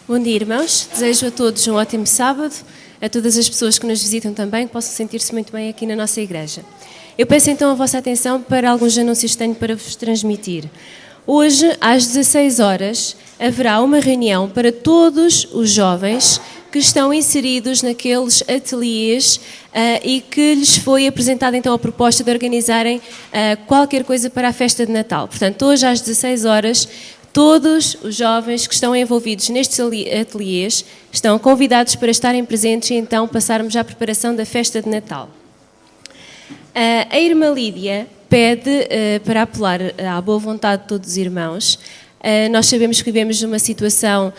Bom dia, irmãos. Desejo a todos um ótimo sábado, a todas as pessoas que nos visitam também, que possam sentir-se muito bem aqui na nossa igreja. Eu peço então a vossa atenção para alguns anúncios que tenho para vos transmitir. Hoje, às 16 horas, haverá uma reunião para todos os jovens que estão inseridos naqueles ateliês e que lhes foi apresentada então a proposta de organizarem qualquer coisa para a festa de Natal. Portanto, hoje às 16 horas, todos os jovens que estão envolvidos nestes ateliês estão convidados para estarem presentes e então passarmos já à preparação da festa de Natal. A irmã Lídia pede para apelar à boa vontade de todos os irmãos. Nós sabemos que vivemos numa situação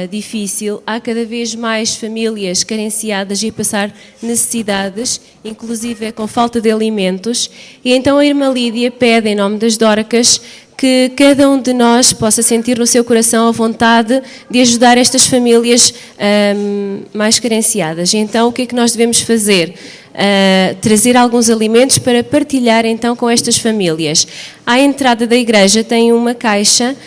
difícil, há cada vez mais famílias carenciadas e a passar necessidades, inclusive com falta de alimentos, e então a irmã Lídia pede em nome das Dóricas que cada um de nós possa sentir no seu coração a vontade de ajudar estas famílias mais carenciadas. E então o que é que nós devemos fazer? Trazer alguns alimentos para partilhar então com estas famílias. À entrada da igreja tem uma caixa.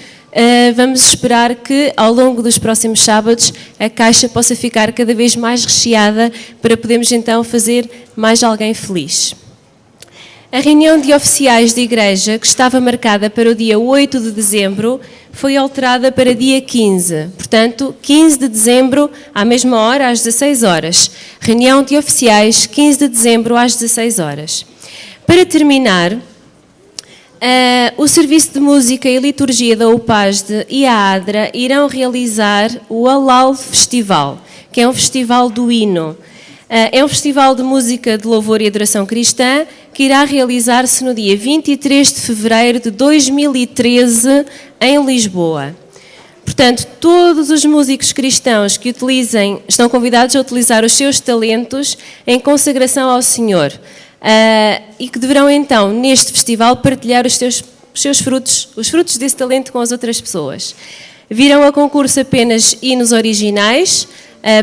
Vamos esperar que ao longo dos próximos sábados a caixa possa ficar cada vez mais recheada para podermos então fazer mais alguém feliz. A reunião de oficiais de igreja, que estava marcada para o dia 8 de dezembro, foi alterada para dia 15. Portanto, 15 de dezembro, à mesma hora, às 16 horas. Reunião de oficiais, 15 de dezembro, às 16 horas. Para terminar, o Serviço de Música e Liturgia da UPASD e a ADRA irão realizar o Alal Festival, que é um festival do hino. É um festival de música de louvor e adoração cristã que irá realizar-se no dia 23 de fevereiro de 2013 em Lisboa. Portanto, todos os músicos cristãos que estão convidados a utilizar os seus talentos em consagração ao Senhor e que deverão então, neste festival, partilhar os seus frutos, os frutos desse talento com as outras pessoas. Virão a concurso apenas hinos originais,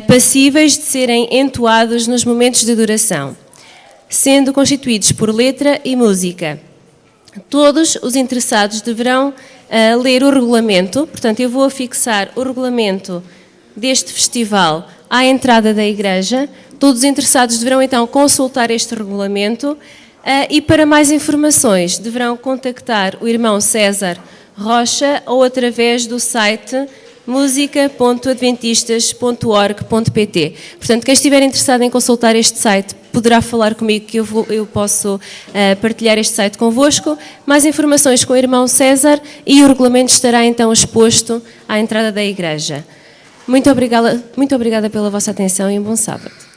passíveis de serem entoados nos momentos de adoração, sendo constituídos por letra e música. Todos os interessados deverão ler o regulamento, portanto eu vou afixar o regulamento deste festival à entrada da igreja. Todos os interessados deverão então consultar este regulamento e para mais informações deverão contactar o irmão César Rocha ou através do site musica.adventistas.org.pt. Portanto, quem estiver interessado em consultar este site poderá falar comigo que eu posso partilhar este site convosco. Mais informações com o irmão César e o regulamento estará então exposto à entrada da igreja. Muito obrigada pela vossa atenção e um bom sábado.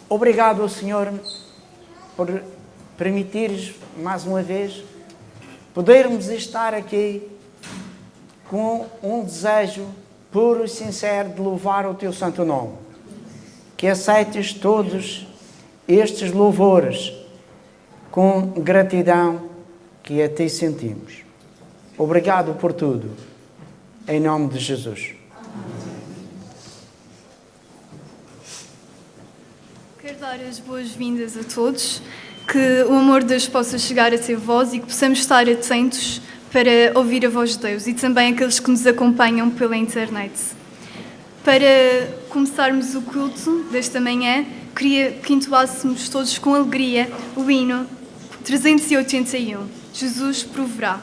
Obrigado ao Senhor por permitires, mais uma vez, podermos estar aqui com um desejo puro e sincero de louvar o Teu santo nome. Que aceites todos estes louvores com gratidão que a Ti sentimos. Obrigado por tudo. Em nome de Jesus. dar as boas-vindas a todos, que o amor de Deus possa chegar a ser voz e que possamos estar atentos para ouvir a voz de Deus e também aqueles que nos acompanham pela internet. Para começarmos o culto desta manhã, queria que entoássemos todos com alegria o hino 381, Jesus proverá.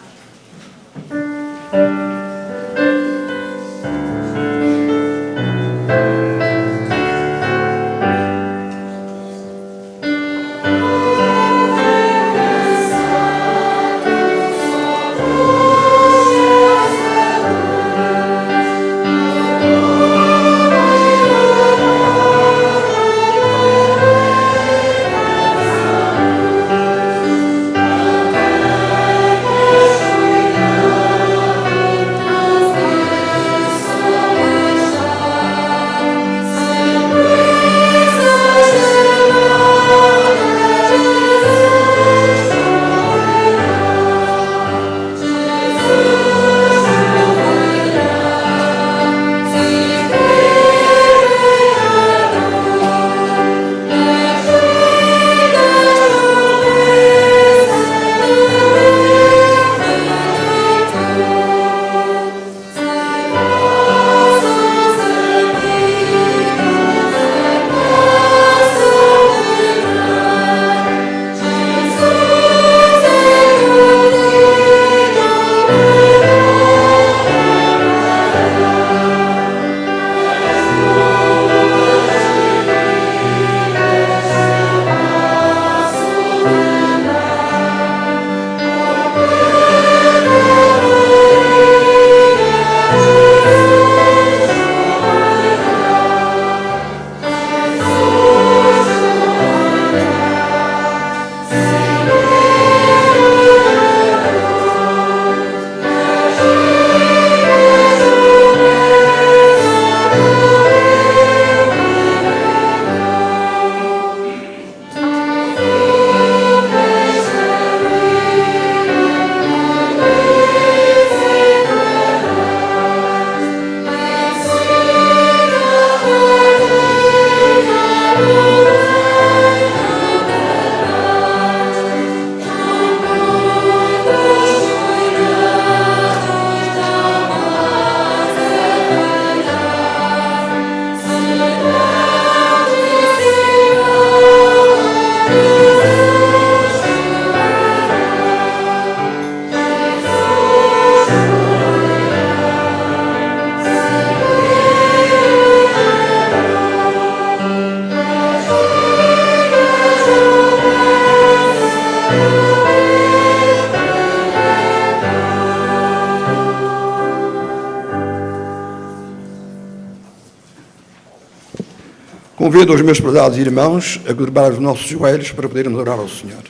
Convido os meus prezados irmãos a curvar os nossos joelhos para podermos orar ao Senhor.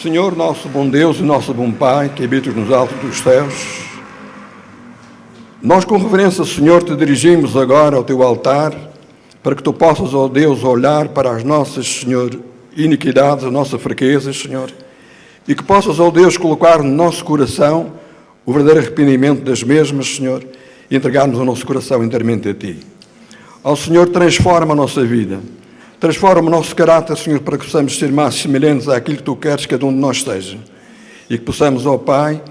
Senhor, nosso bom Deus e nosso bom Pai, que habitas nos altos dos céus, nós com reverência, Senhor, te dirigimos agora ao teu altar, para que tu possas, ó Deus, olhar para as nossas, Senhor, iniquidades, as nossas fraquezas, Senhor, e que possas, ó Deus, colocar no nosso coração o verdadeiro arrependimento das mesmas, Senhor, e entregarmos o nosso coração inteiramente a Ti. Ó Senhor, transforma a nossa vida, transforma o nosso caráter, Senhor, para que possamos ser mais semelhantes àquilo que Tu queres que cada um de nós seja, e que possamos, ó Pai,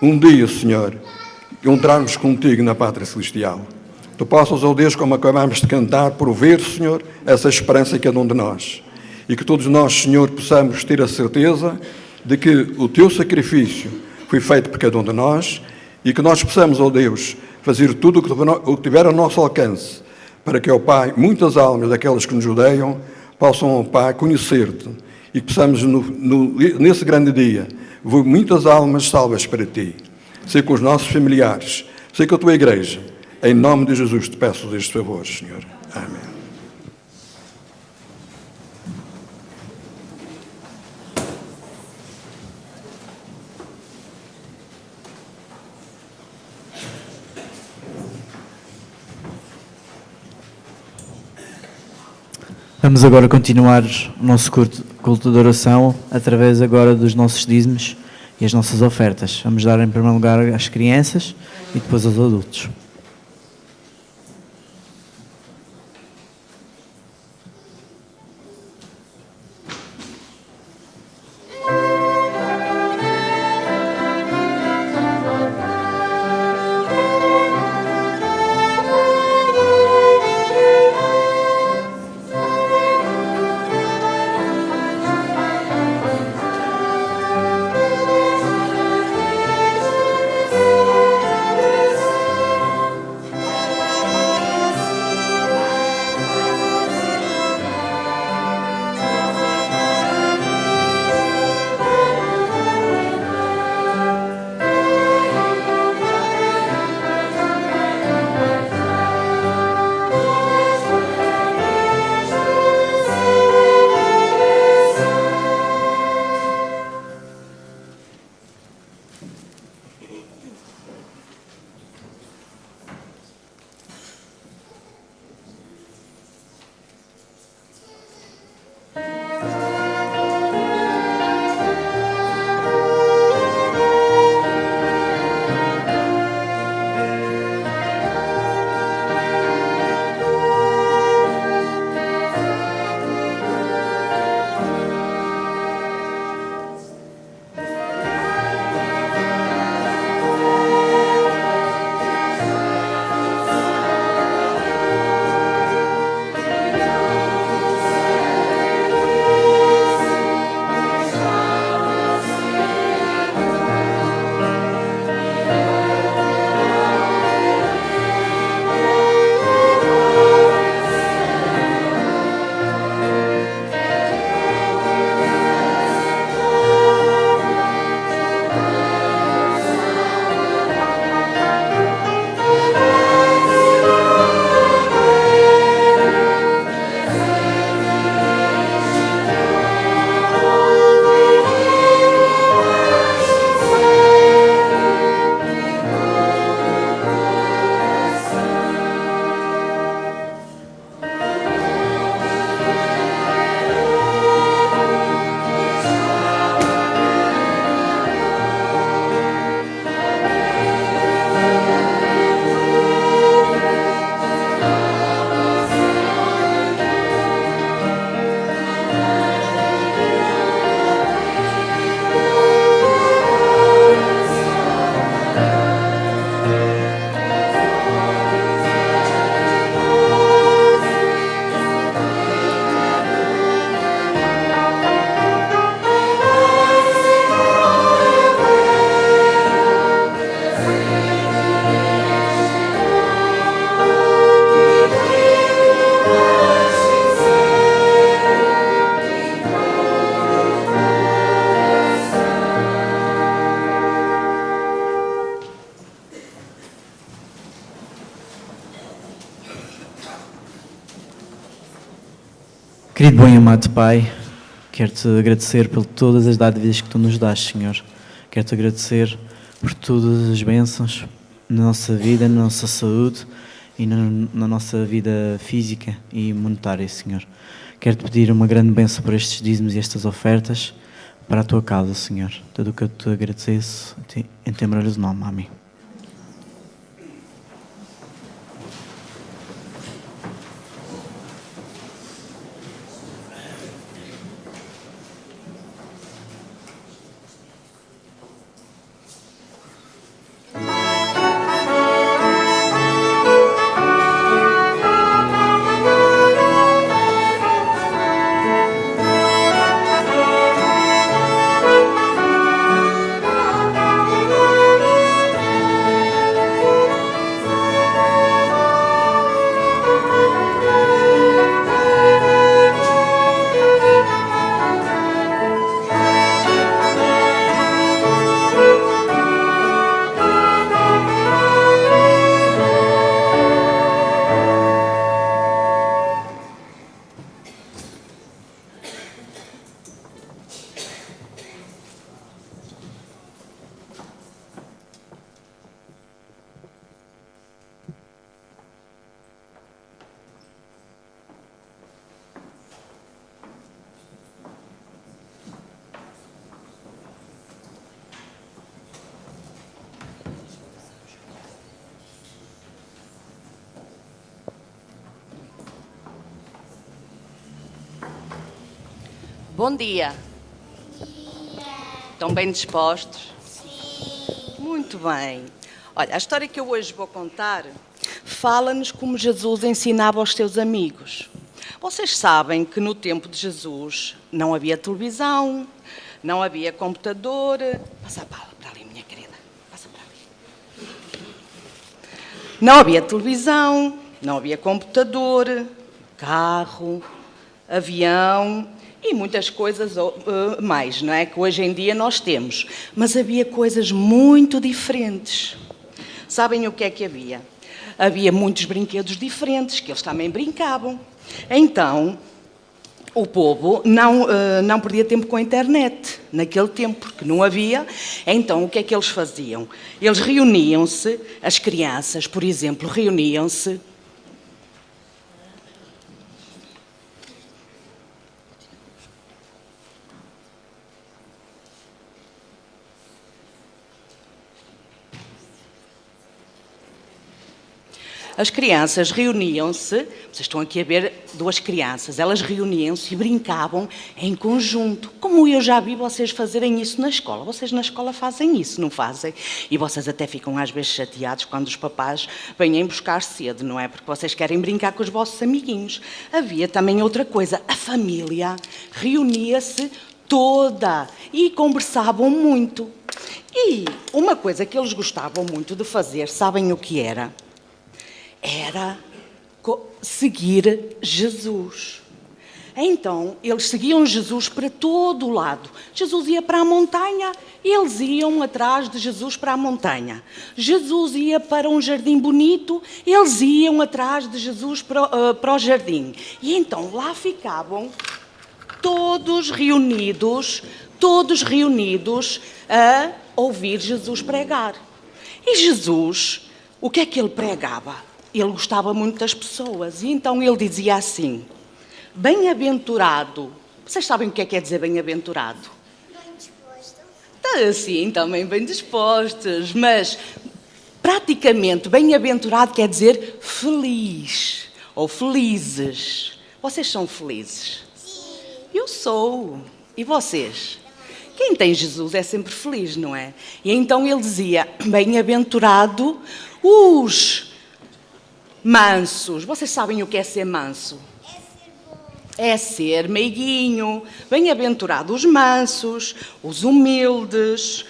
um dia, Senhor, encontrarmos contigo na Pátria Celestial. Tu possas, ó Deus, como acabamos de cantar, prover, Senhor, essa esperança em cada um de nós. E que todos nós, Senhor, possamos ter a certeza de que o Teu sacrifício foi feito por cada um de nós e que nós possamos, ó Deus, fazer tudo o que tiver ao nosso alcance para que, ó Pai, muitas almas daquelas que nos odeiam possam, ó Pai, conhecer-te e que possamos, nesse grande dia, ver muitas almas salvas para Ti. Sei com os nossos familiares, sei com a Tua Igreja. Em nome de Jesus te peço este favor, Senhor. Amém. Vamos agora continuar o nosso culto culto de oração através agora dos nossos dízimos e as nossas ofertas. Vamos dar em primeiro lugar às crianças e depois aos adultos. Querido bom e amado Pai, quero-te agradecer por todas as dádivas que Tu nos dás, Senhor. Quero-te agradecer por todas as bênçãos na nossa vida, na nossa saúde e na nossa vida física e monetária, Senhor. Quero-te pedir uma grande bênção por estes dízimos e estas ofertas para a Tua causa, Senhor. Tudo o que eu Te agradeço, em Teu maravilhoso nome. Amém. Música Bom dia. Estão bem dispostos? Sim. Muito bem. Olha, a história que eu hoje vou contar fala-nos como Jesus ensinava aos seus amigos. Vocês sabem que no tempo de Jesus não havia televisão, não havia computador. Passa a bala para ali, minha querida. Passa para ali. Não havia televisão, não havia computador, carro, avião e muitas coisas mais, não é? Que hoje em dia nós temos. Mas havia coisas muito diferentes. Sabem o que é que havia? Havia muitos brinquedos diferentes, que eles também brincavam. Então, o povo não perdia tempo com a internet, naquele tempo, porque não havia. Então, o que é que eles faziam? Eles reuniam-se, as crianças, por exemplo, reuniam-se. As crianças reuniam-se, vocês estão aqui a ver duas crianças, elas reuniam-se e brincavam em conjunto. Como eu já vi vocês fazerem isso na escola. Vocês na escola fazem isso, não fazem? E vocês até ficam às vezes chateados quando os papás vêm buscar cedo, não é? Porque vocês querem brincar com os vossos amiguinhos. Havia também outra coisa, a família reunia-se toda e conversavam muito. E uma coisa que eles gostavam muito de fazer, sabem o que era? Era seguir Jesus. Então, eles seguiam Jesus para todo o lado. Jesus ia para a montanha, eles iam atrás de Jesus para a montanha. Jesus ia para um jardim bonito, eles iam atrás de Jesus para o jardim. E então, lá ficavam todos reunidos a ouvir Jesus pregar. E Jesus, o que é que ele pregava? Ele gostava muito das pessoas, e então ele dizia assim: bem-aventurado. Vocês sabem o que é quer dizer bem-aventurado? Bem disposto. Sim, também bem dispostos, mas praticamente bem-aventurado quer dizer feliz ou felizes. Vocês são felizes? Sim. Eu sou. E vocês? Quem tem Jesus é sempre feliz, não é? E então ele dizia: bem-aventurado os mansos. Vocês sabem o que é ser manso? É ser bom. É ser meiguinho. Bem-aventurado os mansos, os humildes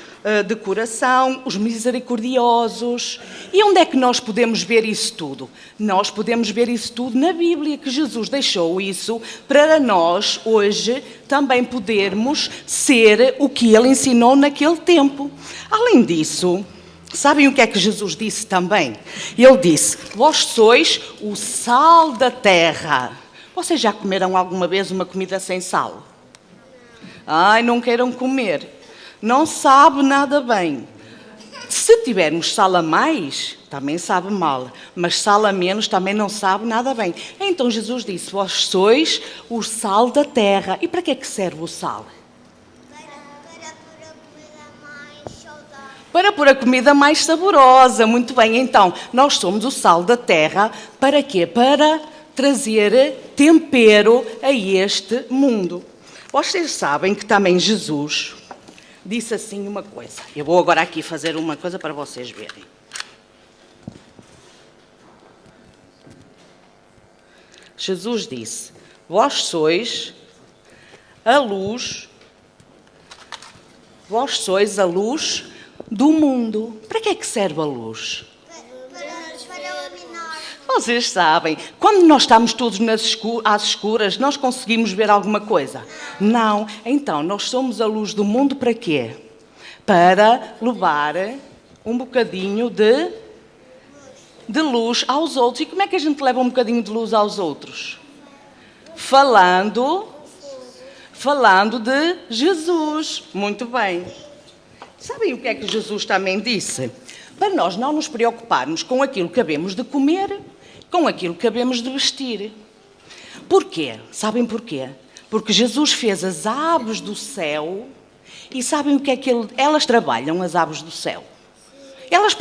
de coração, os misericordiosos. E onde é que nós podemos ver isso tudo? Nós podemos ver isso tudo na Bíblia, que Jesus deixou isso para nós, hoje, também podermos ser o que Ele ensinou naquele tempo. Além disso, sabem o que é que Jesus disse também? Ele disse: vós sois o sal da terra. Vocês já comeram alguma vez uma comida sem sal? Ai, não queiram comer. Não sabe nada bem. Se tivermos sal a mais, também sabe mal. Mas sal a menos também não sabe nada bem. Então Jesus disse: vós sois o sal da terra. E para que é que serve o sal? Para pôr a comida mais saborosa. Muito bem, então, nós somos o sal da terra. Para quê? Para trazer tempero a este mundo. Vocês sabem que também Jesus disse assim uma coisa. Eu vou agora aqui fazer uma coisa para vocês verem. Jesus disse: vós sois a luz do mundo. Para que é que serve a luz? Para iluminar. Vocês sabem, quando nós estamos todos às escuras, nós conseguimos ver alguma coisa? Não. Então, nós somos a luz do mundo para quê? Para levar um bocadinho de luz aos outros. E como é que a gente leva um bocadinho de luz aos outros? Falando de Jesus. Muito bem. Sabem o que é que Jesus também disse? Para nós não nos preocuparmos com aquilo que havemos de comer, com aquilo que havemos de vestir. Porquê? Sabem porquê? Porque Jesus fez as aves do céu e sabem o que é que elas trabalham, as aves do céu? Elas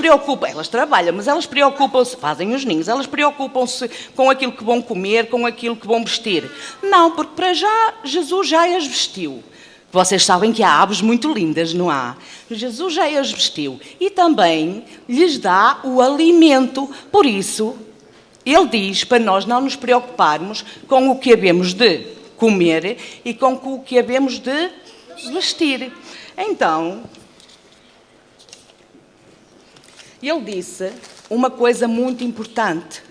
trabalham, mas elas preocupam-se, fazem os ninhos, elas preocupam-se com aquilo que vão comer, com aquilo que vão vestir. Não, porque para já, Jesus já as vestiu. Vocês sabem que há aves muito lindas, não há? Jesus já as vestiu. E também lhes dá o alimento. Por isso, ele diz para nós não nos preocuparmos com o que havemos de comer e com o que havemos de vestir. Então, ele disse uma coisa muito importante.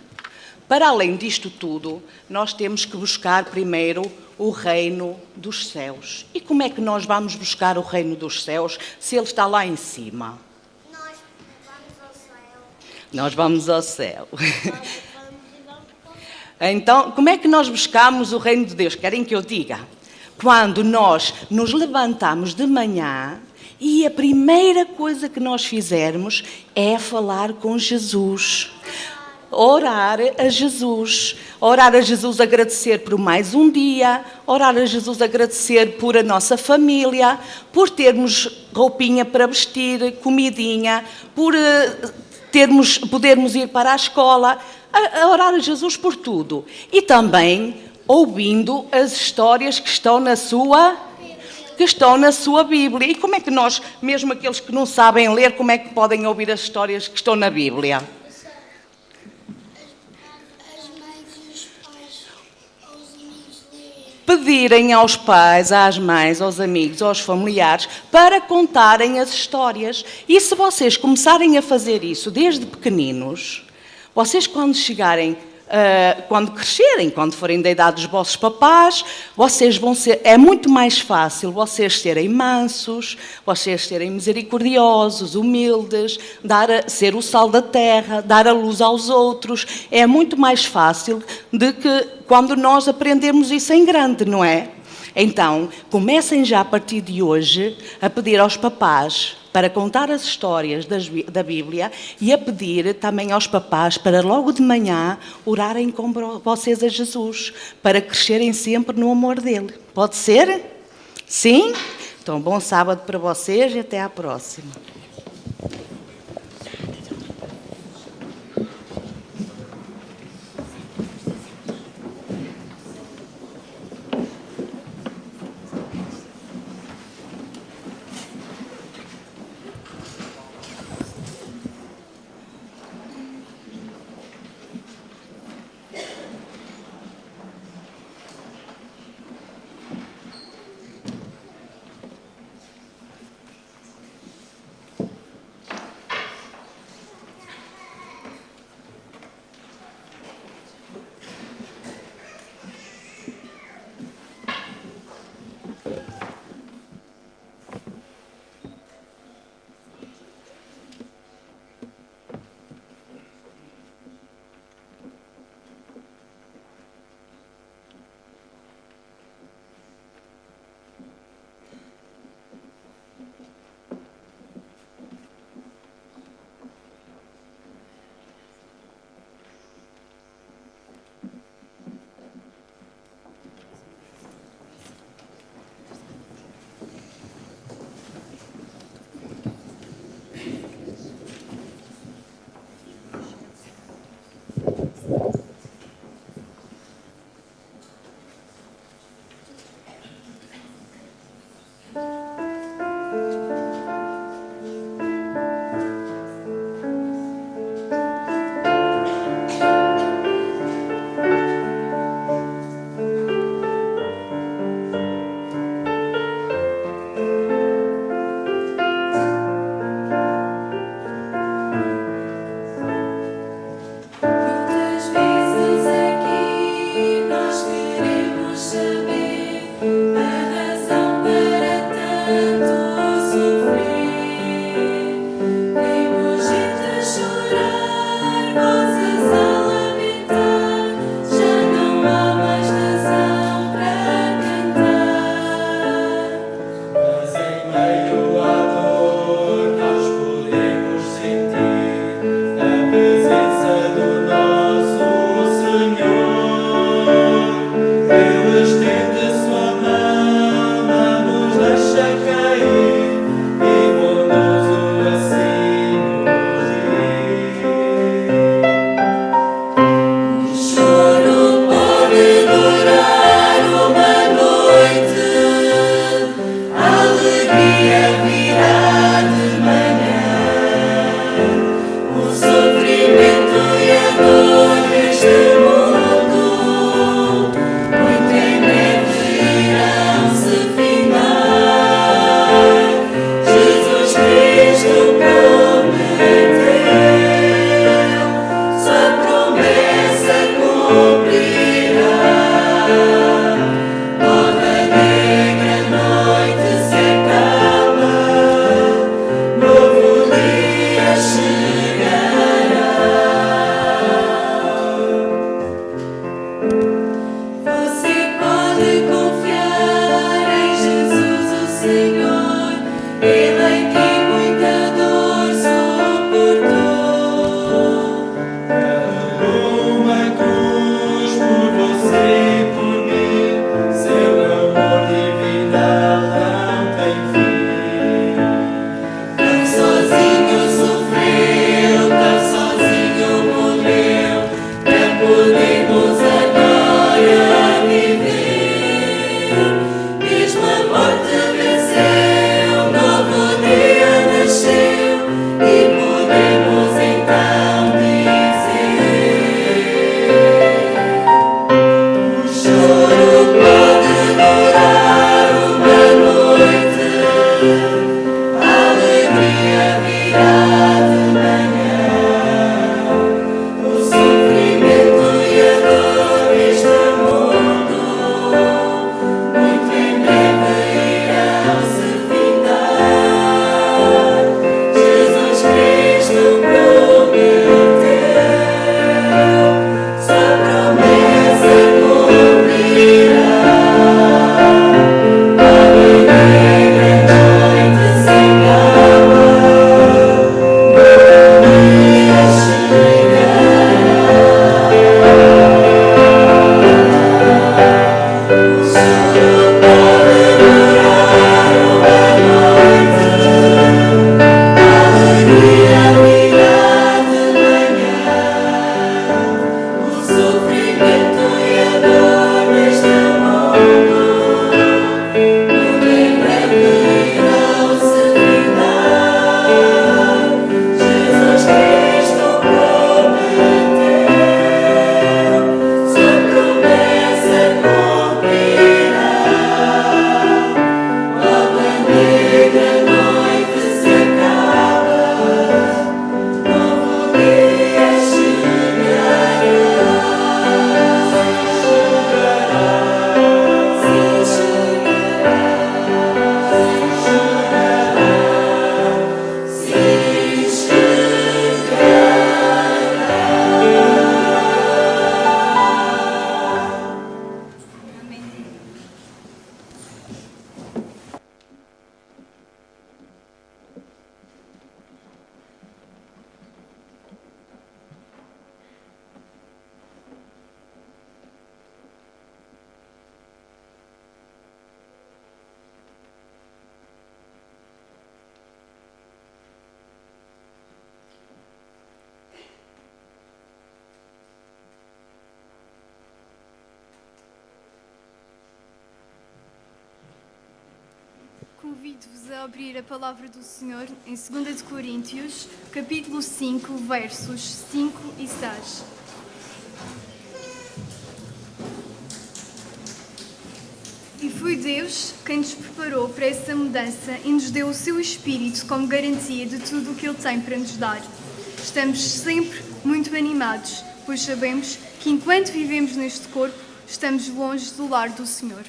Para além disto tudo, nós temos que buscar primeiro o reino dos céus. E como é que nós vamos buscar o reino dos céus se ele está lá em cima? Nós vamos ao céu. Nós vamos ao céu. Então, como é que nós buscamos o reino de Deus? Querem que eu diga? Quando nós nos levantamos de manhã e a primeira coisa que nós fizermos é falar com Jesus. Orar a Jesus, agradecer por mais um dia, orar a Jesus, agradecer por a nossa família, por termos roupinha para vestir, comidinha, por podermos ir para a escola, orar a Jesus por tudo. E também ouvindo as histórias que estão na sua Bíblia. E como é que nós, mesmo aqueles que não sabem ler, como é que podem ouvir as histórias que estão na Bíblia? Pedirem aos pais, às mães, aos amigos, aos familiares, para contarem as histórias. E se vocês começarem a fazer isso desde pequeninos, vocês quando crescerem, quando forem da idade dos vossos papás, é muito mais fácil vocês serem mansos, vocês serem misericordiosos, humildes, ser o sal da terra, dar a luz aos outros. É muito mais fácil do que quando nós aprendemos isso em grande, não é? Então, comecem já a partir de hoje a pedir aos papás para contar as histórias da Bíblia e a pedir também aos papás para logo de manhã orarem com vocês a Jesus, para crescerem sempre no amor dele. Pode ser? Sim? Então, bom sábado para vocês e até à próxima. Convido-vos a abrir a palavra do Senhor em 2 de Coríntios, capítulo 5, versos 5 e 6. E foi Deus quem nos preparou para essa mudança e nos deu o seu Espírito como garantia de tudo o que Ele tem para nos dar. Estamos sempre muito animados, pois sabemos que enquanto vivemos neste corpo, estamos longe do lar do Senhor.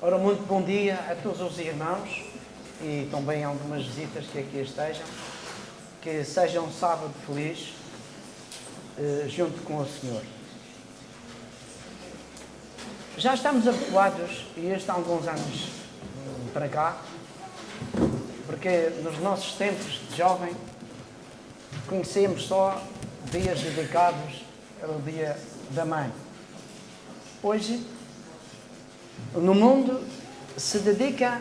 Ora, muito bom dia a todos os irmãos e também algumas visitas que aqui estejam. Que seja um sábado feliz junto com o Senhor. Já estamos habituados, e estes há alguns anos para cá, porque nos nossos tempos de jovem conhecemos só dias dedicados ao Dia da Mãe. Hoje, no mundo se dedica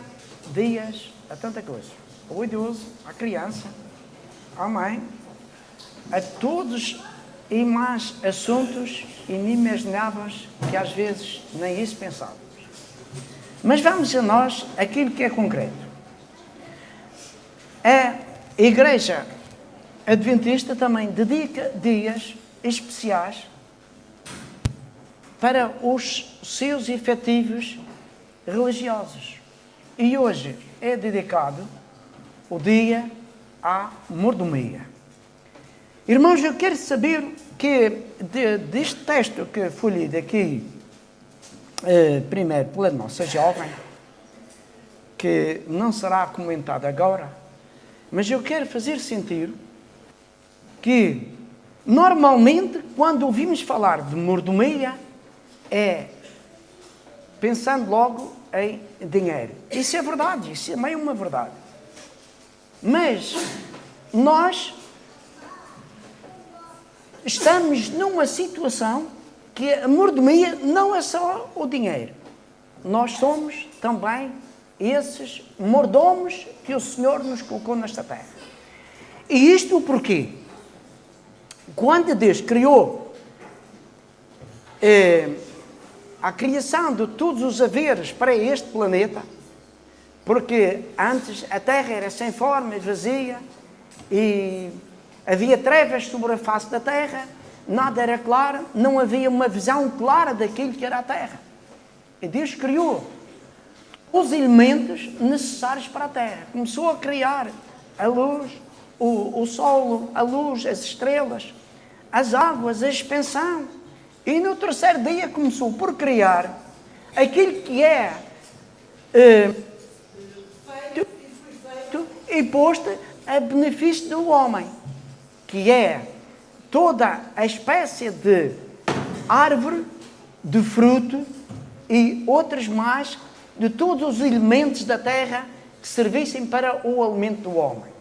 dias a tanta coisa. Ao idoso, à criança, à mãe, a todos e mais assuntos inimagináveis que às vezes nem isso pensávamos. Mas vamos a nós aquilo que é concreto. A Igreja Adventista também dedica dias especiais para os seus efetivos religiosos. E hoje é dedicado o dia à mordomia. Irmãos, eu quero saber que deste texto que foi lido aqui, primeiro pela nossa jovem, que não será comentado agora, mas eu quero fazer sentir que, normalmente, quando ouvimos falar de mordomia, é pensando logo em dinheiro. Isso é verdade, isso é meio uma verdade. Mas nós estamos numa situação que a mordomia não é só o dinheiro. Nós somos também esses mordomos que o Senhor nos colocou nesta terra. E isto porquê? Quando Deus criou a criação de todos os haveres para este planeta, porque antes a Terra era sem forma e vazia e havia trevas sobre a face da Terra, nada era claro, não havia uma visão clara daquilo que era a Terra. E Deus criou os elementos necessários para a Terra. Começou a criar a luz, o sol, a luz, as estrelas, as águas, a expansão. E no terceiro dia começou por criar aquilo que é feito e posto a benefício do homem, que é toda a espécie de árvore, de fruto e outras mais, de todos os elementos da terra que servissem para o alimento do homem.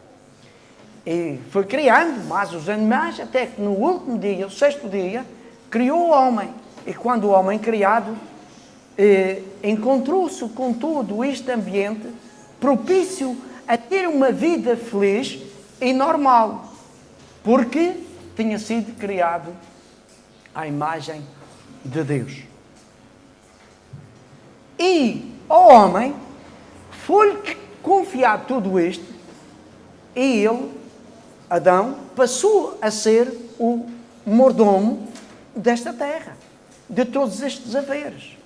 E foi criando mais os animais, até que no último dia, o sexto dia, criou o homem. E quando o homem criado encontrou-se com todo este ambiente propício a ter uma vida feliz e normal, porque tinha sido criado à imagem de Deus. E ao homem foi-lhe confiado tudo isto, e ele, Adão, passou a ser o mordomo desta terra, de todos estes haveres.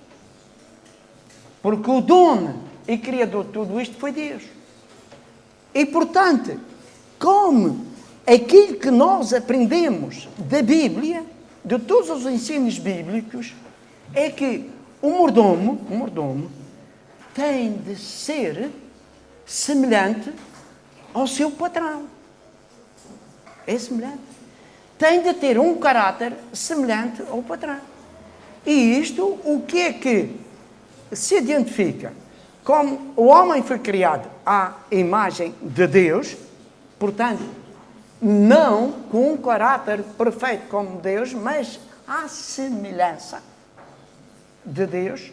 Porque o dono e criador de tudo isto foi Deus. E, portanto, como aquilo que nós aprendemos da Bíblia, de todos os ensinos bíblicos, é que o mordomo tem de ser semelhante ao seu patrão. É semelhante. Tem de ter um caráter semelhante ao patrão. E isto, o que é que se identifica? Como o homem foi criado à imagem de Deus, portanto, não com um caráter perfeito como Deus, mas à semelhança de Deus,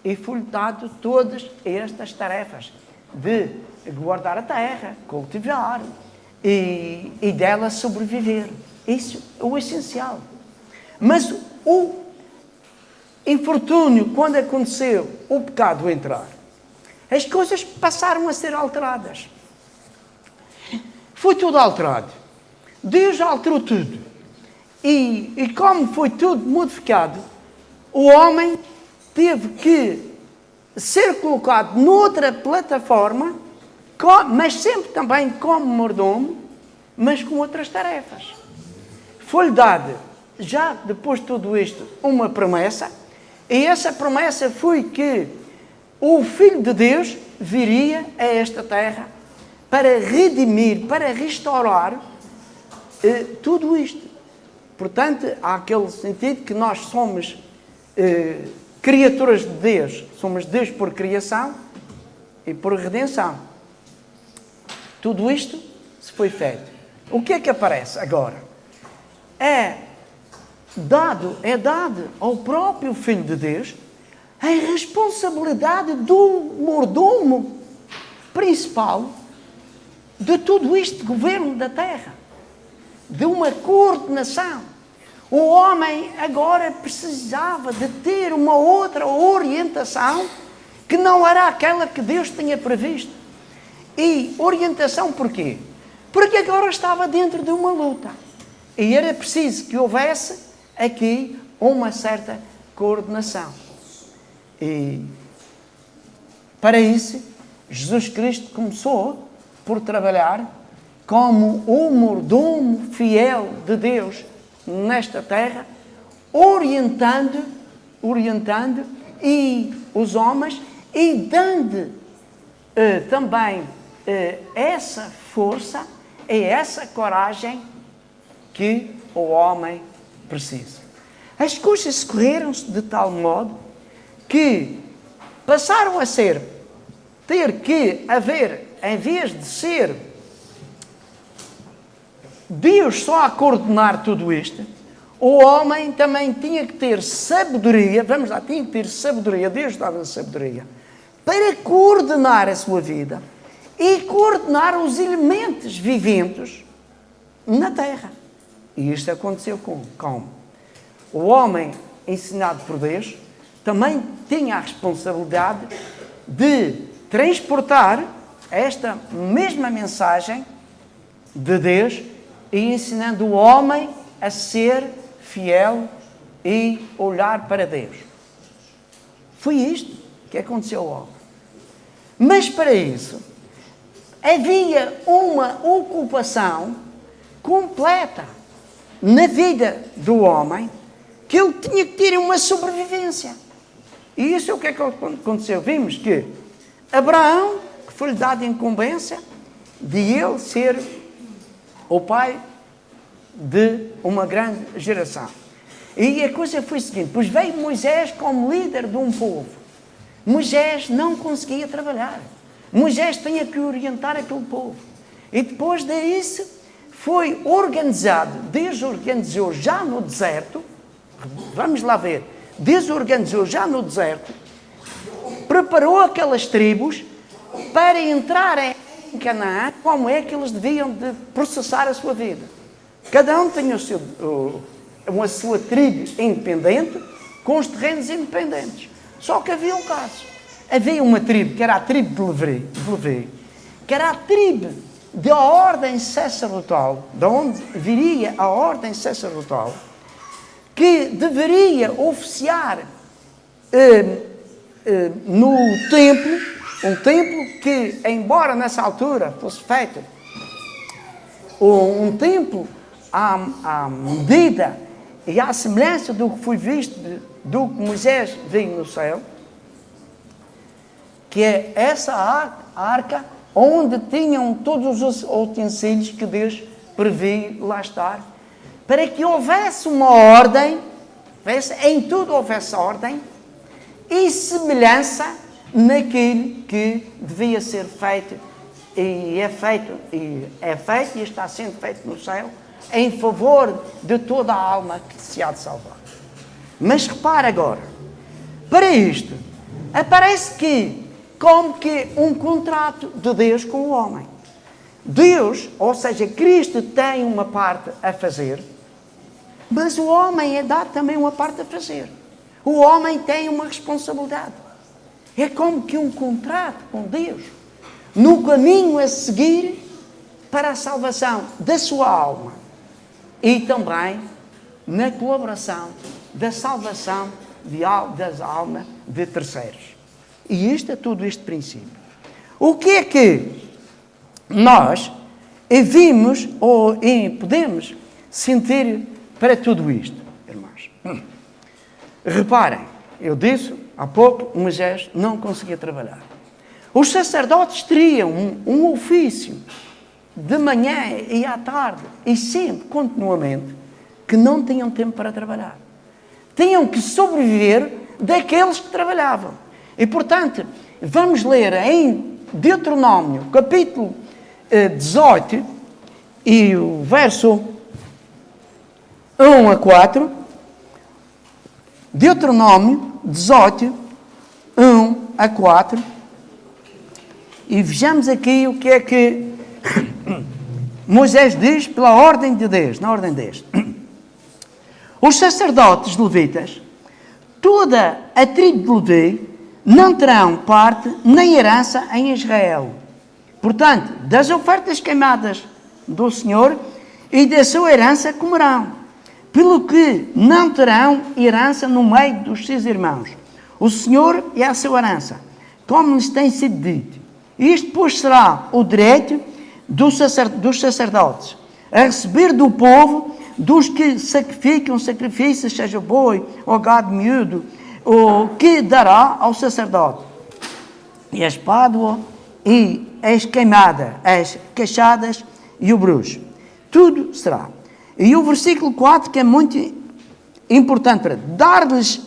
e foi-lhe dado todas estas tarefas de guardar a terra, cultivar, e dela sobreviver. Isso é o essencial. Mas o infortúnio, quando aconteceu o pecado entrar, as coisas passaram a ser alteradas. Foi tudo alterado. Deus alterou tudo. E como foi tudo modificado, o homem teve que ser colocado noutra plataforma, mas sempre também como mordomo, mas com outras tarefas. Foi-lhe dada, já depois de tudo isto, uma promessa, e essa promessa foi que o Filho de Deus viria a esta terra para redimir, para restaurar tudo isto. Portanto, há aquele sentido que nós somos criaturas de Deus. Somos Deus por criação e por redenção. Tudo isto se foi feito. O que é que aparece agora? É dado ao próprio Filho de Deus a responsabilidade do mordomo principal de tudo este governo da terra, de uma coordenação. O homem agora precisava de ter uma outra orientação que não era aquela que Deus tinha previsto. E orientação porquê? Porque agora estava dentro de uma luta. E era preciso que houvesse aqui uma certa coordenação. E para isso, Jesus Cristo começou por trabalhar como o mordomo fiel de Deus nesta terra, orientando e os homens e dando também essa força e essa coragem que o homem precisa. As coisas correram-se de tal modo que passaram a ter que haver, em vez de ser Deus só a coordenar tudo isto, o homem também tinha que ter sabedoria, tinha que ter sabedoria, Deus dava sabedoria, para coordenar a sua vida e coordenar os elementos viventes na terra. E isto aconteceu como? O homem, ensinado por Deus, também tinha a responsabilidade de transportar esta mesma mensagem de Deus e ensinando o homem a ser fiel e olhar para Deus. Foi isto que aconteceu ao homem. Mas para isso, havia uma ocupação completa na vida do homem, que ele tinha que ter uma sobrevivência. E isso é o que é que aconteceu. Vimos que Abraão, que foi-lhe dado a incumbência de ele ser o pai de uma grande geração. E a coisa foi a seguinte, pois veio Moisés como líder de um povo. Moisés não conseguia trabalhar. Moisés tinha que orientar aquele povo. E depois disso foi organizado, desorganizou já no deserto, vamos lá ver, desorganizou já no deserto, preparou aquelas tribos para entrarem em Canaã, como é que eles deviam de processar a sua vida. Cada um tinha a sua tribo independente, com os terrenos independentes. Só que havia um caso. Havia uma tribo, que era a tribo de Levi, que era a tribo da ordem sacerdotal, de onde viria a ordem sacerdotal, que deveria oficiar no templo, um templo que, embora nessa altura fosse feito um templo à medida e à semelhança do que foi visto, do que Moisés viu no céu, que é essa arca onde tinham todos os utensílios que Deus previu lá estar, para que houvesse uma ordem, em tudo houvesse ordem e semelhança naquilo que devia ser feito e é feito e está sendo feito no céu em favor de toda a alma que se há de salvar. Mas repara agora, para isto aparece que como que um contrato de Deus com o homem. Deus, ou seja, Cristo tem uma parte a fazer, mas o homem é dado também uma parte a fazer. O homem tem uma responsabilidade. É como que um contrato com Deus, no caminho a seguir para a salvação da sua alma e também na colaboração da salvação das almas de terceiros. E isto é tudo este princípio. O que é que nós vimos ou podemos sentir para tudo isto, irmãos? Reparem, eu disse há pouco, Moisés não conseguia trabalhar. Os sacerdotes teriam um ofício de manhã e à tarde, e sempre, continuamente, que não tinham tempo para trabalhar. Tinham que sobreviver daqueles que trabalhavam. E, portanto, vamos ler em Deuteronômio, capítulo 18, e o verso 1 a 4. Deuteronômio 18, 1 a 4. E vejamos aqui o que é que Moisés diz pela ordem de Deus, na ordem deste. Os sacerdotes levitas, toda a tribo de Levi, não terão parte nem herança em Israel. Portanto, das ofertas queimadas do Senhor e da sua herança comerão, pelo que não terão herança no meio dos seus irmãos. O Senhor é a sua herança, como lhes tem sido dito. Isto, pois, será o direito dos sacerdotes, a receber do povo, dos que sacrificam sacrifícios, seja boi ou gado miúdo, o que dará ao sacerdote. E a espádua e as queimadas, as cachadas e o bruxo. Tudo será. E o versículo 4, que é muito importante para dar-lhes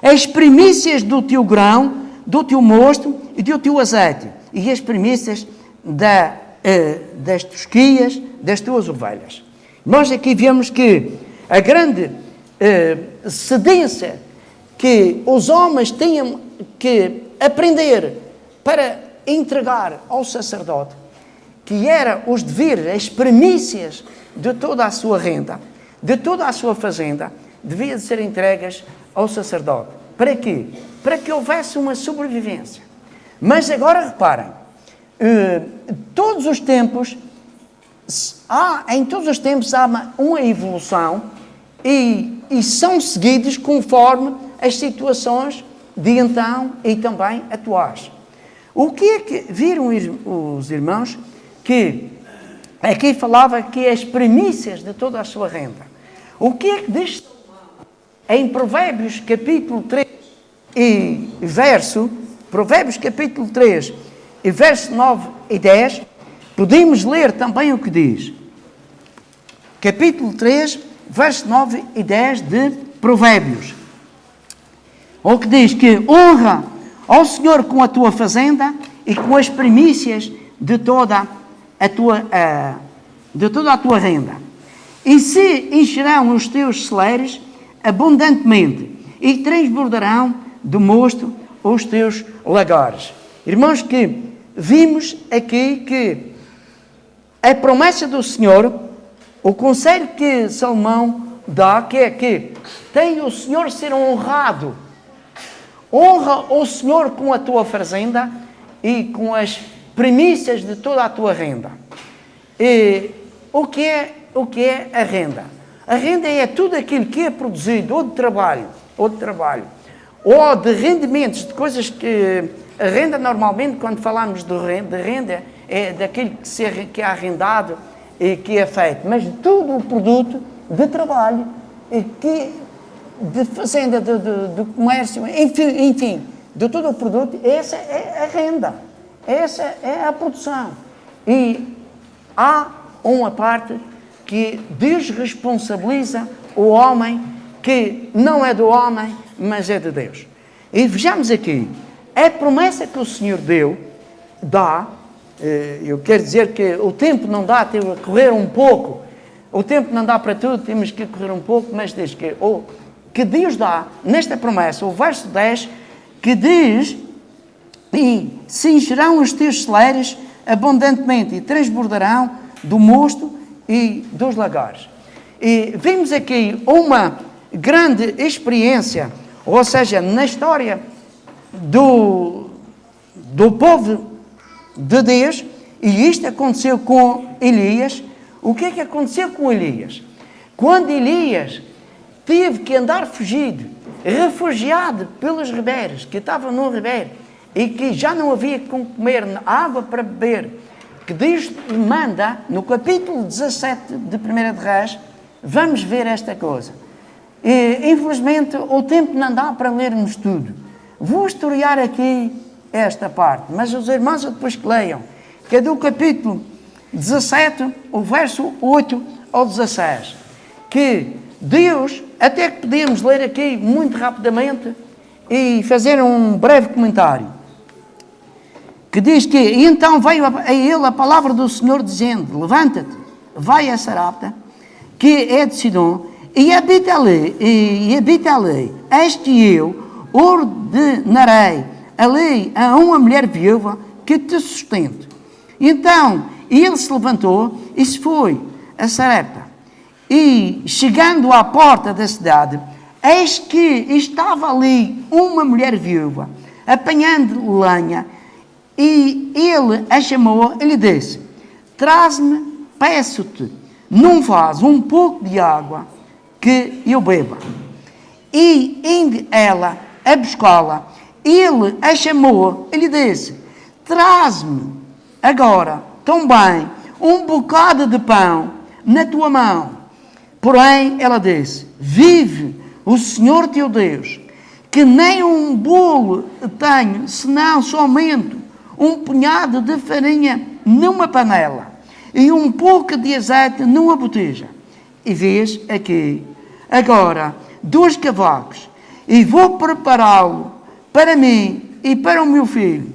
as primícias do teu grão, do teu mosto e do teu azeite, e as primícias das tosquias das tuas ovelhas. Nós aqui vemos que a grande cedência que os homens tinham que aprender para entregar ao sacerdote, que era os deveres, as primícias de toda a sua renda, de toda a sua fazenda, devia de ser entregues ao sacerdote. Para quê? Para que houvesse uma sobrevivência. Mas agora reparem, todos os tempos, em todos os tempos há uma evolução e são seguidos conforme as situações de então e também atuais. O que é que viram os irmãos que aqui falava que as primícias de toda a sua renda? O que é que diz em Provérbios capítulo 3 e verso, Provérbios capítulo 3 e verso 9 e 10, podemos ler também o que diz. Capítulo 3, verso 9 e 10 de Provérbios. O que diz que honra ao Senhor com a tua fazenda e com as primícias de toda a tua renda. E se encherão os teus celeiros abundantemente e transbordarão de mosto os teus lagares. Irmãos, que vimos aqui que a promessa do Senhor, o conselho que Salomão dá, que é que tem o Senhor ser honrado. Honra o Senhor com a tua fazenda e com as primícias de toda a tua renda. E o que é a renda? A renda é tudo aquilo que é produzido ou de trabalho, ou de rendimentos, de coisas que... A renda, normalmente, quando falamos de renda, é daquilo que é arrendado e que é feito. Mas todo o produto de trabalho, de fazenda, de comércio, enfim, de todo o produto, essa é a renda. Essa é a produção. E há uma parte que desresponsabiliza o homem, que não é do homem, mas é de Deus. E vejamos aqui, a promessa que o Senhor dá, eu quero dizer que o tempo não dá, temos que correr um pouco, o tempo não dá para tudo, temos que correr um pouco, mas diz que Deus dá, nesta promessa, o verso 10, que diz, e se encherão os teus celeiros abundantemente e transbordarão do mosto e dos lagares. E vimos aqui uma grande experiência, ou seja, na história do povo de Deus, e isto aconteceu com Elias. O que é que aconteceu com Elias? Quando Elias teve que andar fugido, refugiado pelos ribeiros, que estavam no ribeiro, e que já não havia com comer água para beber, que Deus manda, no capítulo 17 de 1 de Reis, vamos ver esta coisa. E, infelizmente, o tempo não dá para lermos tudo. Vou historiar aqui esta parte, mas os irmãos depois que leiam, que é do capítulo 17, o verso 8 ao 16, que Deus, até que podemos ler aqui muito rapidamente e fazer um breve comentário, que diz que, e então veio a ele a palavra do Senhor dizendo, levanta-te, vai a Sarapta, que é de Sidom, e habita ali, eis que eu ordenarei ali a uma mulher viúva que te sustente. Então ele se levantou e se foi a Sarepta. E chegando à porta da cidade, eis que estava ali uma mulher viúva, apanhando lenha, e ele a chamou e lhe disse, traz-me, peço-te, num vaso um pouco de água que eu beba. E indo ela a buscá-la, ele a chamou e lhe disse, traz-me agora também um bocado de pão na tua mão. Porém, ela disse, vive o Senhor teu Deus, que nem um bolo tenho, senão somente um punhado de farinha numa panela e um pouco de azeite numa botija. E vês aqui, agora, 2 cavacos, e vou prepará-lo para mim e para o meu filho,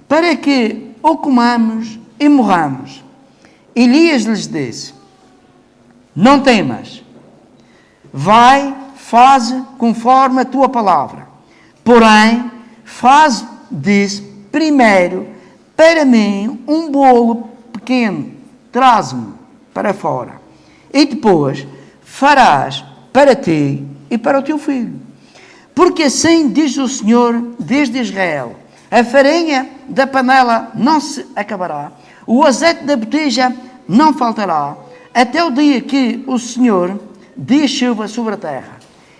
para que o comamos e morramos. Elias lhes disse, não temas, vai, faze conforme a tua palavra. Porém, faz disso primeiro para mim um bolo pequeno, traz-me para fora. E depois farás para ti e para o teu filho. Porque assim diz o Senhor desde Israel, a farinha da panela não se acabará, o azeite da botija não faltará, até o dia que o Senhor dê chuva sobre a terra.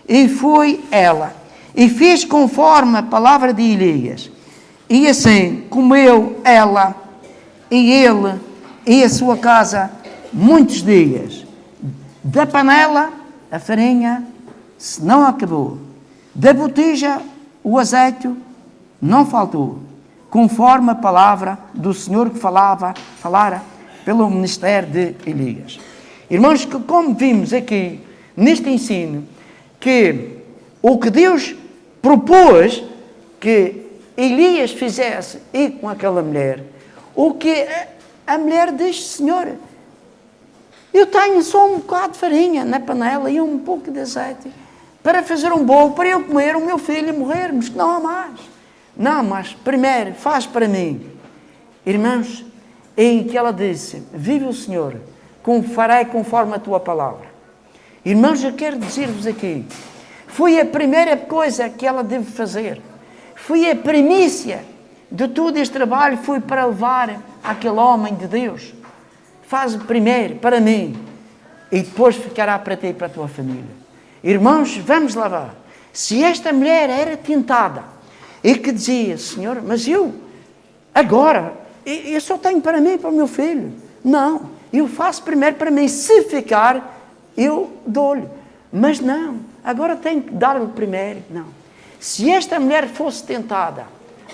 E foi ela, e fez conforme a palavra de Elias. E assim comeu ela, e ele, e a sua casa, muitos dias. Da panela, a farinha se não acabou. Da botija, o azeite não faltou. Conforme a palavra do Senhor que falara pelo ministério de Elias. Irmãos, como vimos aqui neste ensino, que o que Deus propôs que Elias fizesse e com aquela mulher, o que a mulher diz, Senhor, eu tenho só um bocado de farinha na panela e um pouco de azeite para fazer um bolo, para eu comer o meu filho e morrermos, que não há mais. Não, mas primeiro faz para mim. Irmãos, em que ela disse, vive o Senhor, farei conforme a tua palavra. Irmãos, eu quero dizer-vos aqui, foi a primeira coisa que ela deve fazer. Foi a primícia de todo este trabalho, foi para levar aquele homem de Deus. Faz primeiro para mim e depois ficará para ti e para a tua família. Irmãos, vamos lá ver. Se esta mulher era tentada e que dizia, Senhor, mas eu agora, eu só tenho para mim e para o meu filho. Não, eu faço primeiro para mim. Se ficar, eu dou-lhe. Mas não, agora tenho que dar-lhe primeiro. Não. Se esta mulher fosse tentada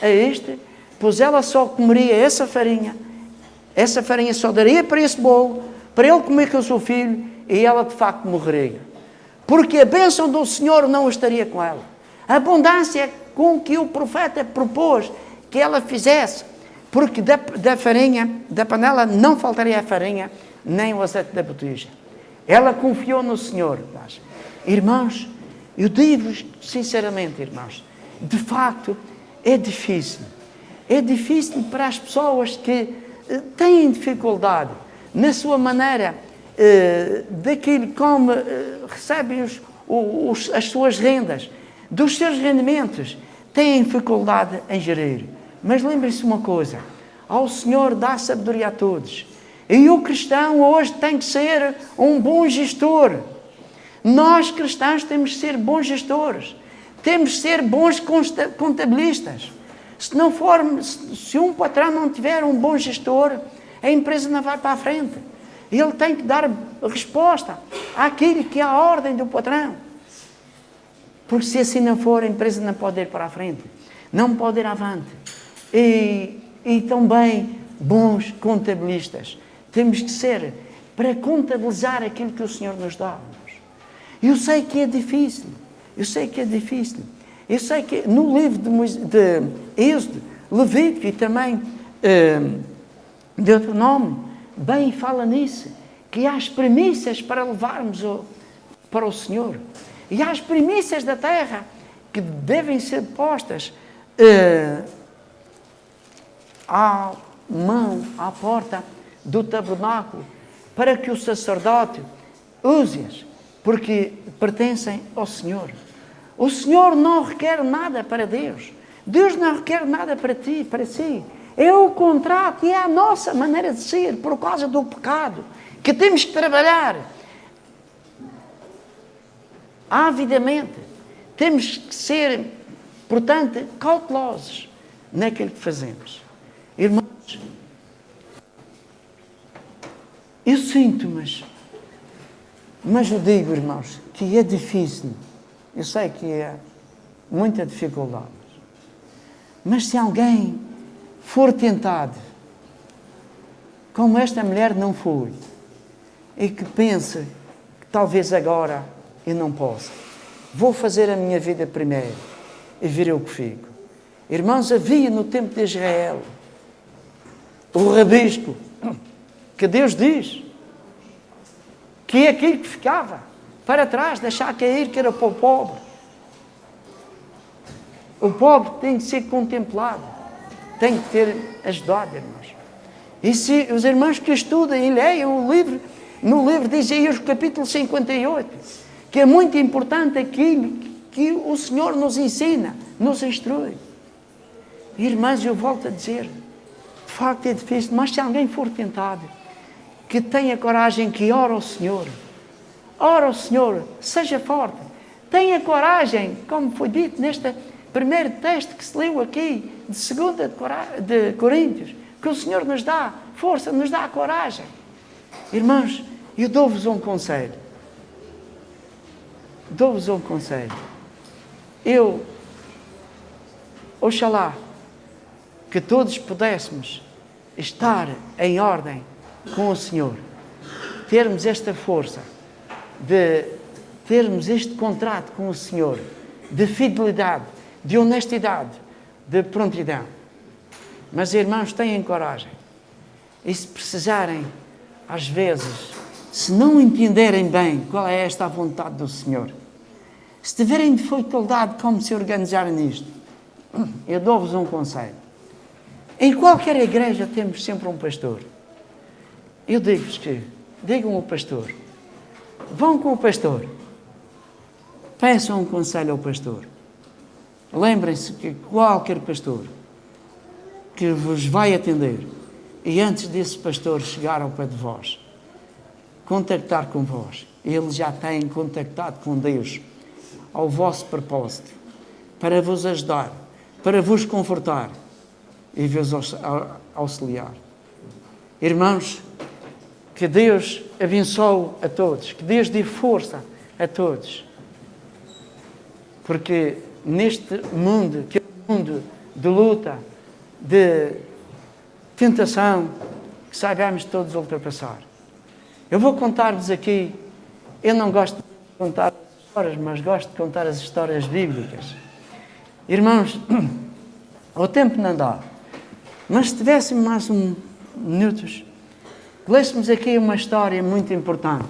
a este, pois ela só comeria essa farinha só daria para esse bolo, para ele comer com o seu filho, e ela de facto morreria. Porque a bênção do Senhor não estaria com ela. A abundância com que o profeta propôs que ela fizesse, porque da farinha, da panela, não faltaria a farinha, nem o azeite da botija. Ela confiou no Senhor. Irmãos, eu digo-vos sinceramente, irmãos, de facto, é difícil. É difícil para as pessoas que têm dificuldade na sua maneira daquilo como recebem as suas rendas, dos seus rendimentos, têm dificuldade em gerir. Mas lembre-se uma coisa, ao Senhor dá sabedoria a todos. E o cristão hoje tem que ser um bom gestor. Nós cristãos temos que ser bons gestores. Temos que ser bons contabilistas. Se um patrão não tiver um bom gestor, a empresa não vai para a frente. Ele tem que dar resposta àquilo que é a ordem do patrão. Porque se assim não for, a empresa não pode ir para a frente. Não pode ir avante. E também bons contabilistas. Temos que ser para contabilizar aquilo que o Senhor nos dá. Eu sei que é difícil. Eu sei que no livro de Êxodo, Levítico e também Deuteronômio, bem fala nisso, que há as premissas para levarmos para o Senhor. E há as primícias da terra que devem ser postas à porta do tabernáculo, para que o sacerdote use-as, porque pertencem ao Senhor. O Senhor não requer nada para Deus. Deus não requer nada para ti, para si. É o contrato e é a nossa maneira de ser, por causa do pecado, que temos que trabalhar avidamente. Temos que ser, portanto, cautelosos naquilo que fazemos. Irmãos, eu sinto, mas eu digo, irmãos, que é difícil. Eu sei que é muita dificuldade. Mas se alguém for tentado, como esta mulher não foi, e que pense que talvez agora eu não possa, vou fazer a minha vida primeiro e ver o que fico. Irmãos, havia no tempo de Israel o rabisco que Deus diz que é aquilo que ficava para trás, deixar cair, que era para o pobre. O pobre tem que ser contemplado, tem que ter ajudado, irmãos. E se os irmãos que estudam e leiam o livro, no livro de Isaías, capítulo 58, que é muito importante aquilo que o Senhor nos ensina, nos instrui. Irmãos, eu volto a dizer, de facto é difícil, mas se alguém for tentado, que tenha coragem, que ore ao Senhor. Ora ao Senhor, seja forte. Tenha coragem, como foi dito neste primeiro texto que se leu aqui, de 2 de Coríntios, que o Senhor nos dá força, nos dá coragem. Irmãos, eu dou-vos um conselho. Dou-vos um conselho. Oxalá, que todos pudéssemos estar em ordem com o Senhor, termos esta força, de termos este contrato com o Senhor, de fidelidade, de honestidade, de prontidão. Mas, irmãos, tenham coragem. E se precisarem, às vezes, se não entenderem bem qual é esta vontade do Senhor, se tiverem dificuldade como se organizarem nisto, eu dou-vos um conselho. Em qualquer igreja temos sempre um pastor. Eu digo-vos que, digam ao pastor, vão com o pastor, peçam um conselho ao pastor. Lembrem-se que qualquer pastor que vos vai atender, e antes desse pastor chegar ao pé de vós, contactar com vós, ele já tem contactado com Deus ao vosso propósito, para vos ajudar, para vos confortar e vos auxiliar. Irmãos, que Deus abençoe a todos, que Deus dê força a todos, porque neste mundo, que é um mundo de luta, de tentação, que saibamos todos ultrapassar. Eu vou contar-vos aqui, eu não gosto de contar as histórias, mas gosto de contar as histórias bíblicas. Irmãos, o tempo não dá, mas se tivéssemos mais minutos, lêssemos aqui uma história muito importante.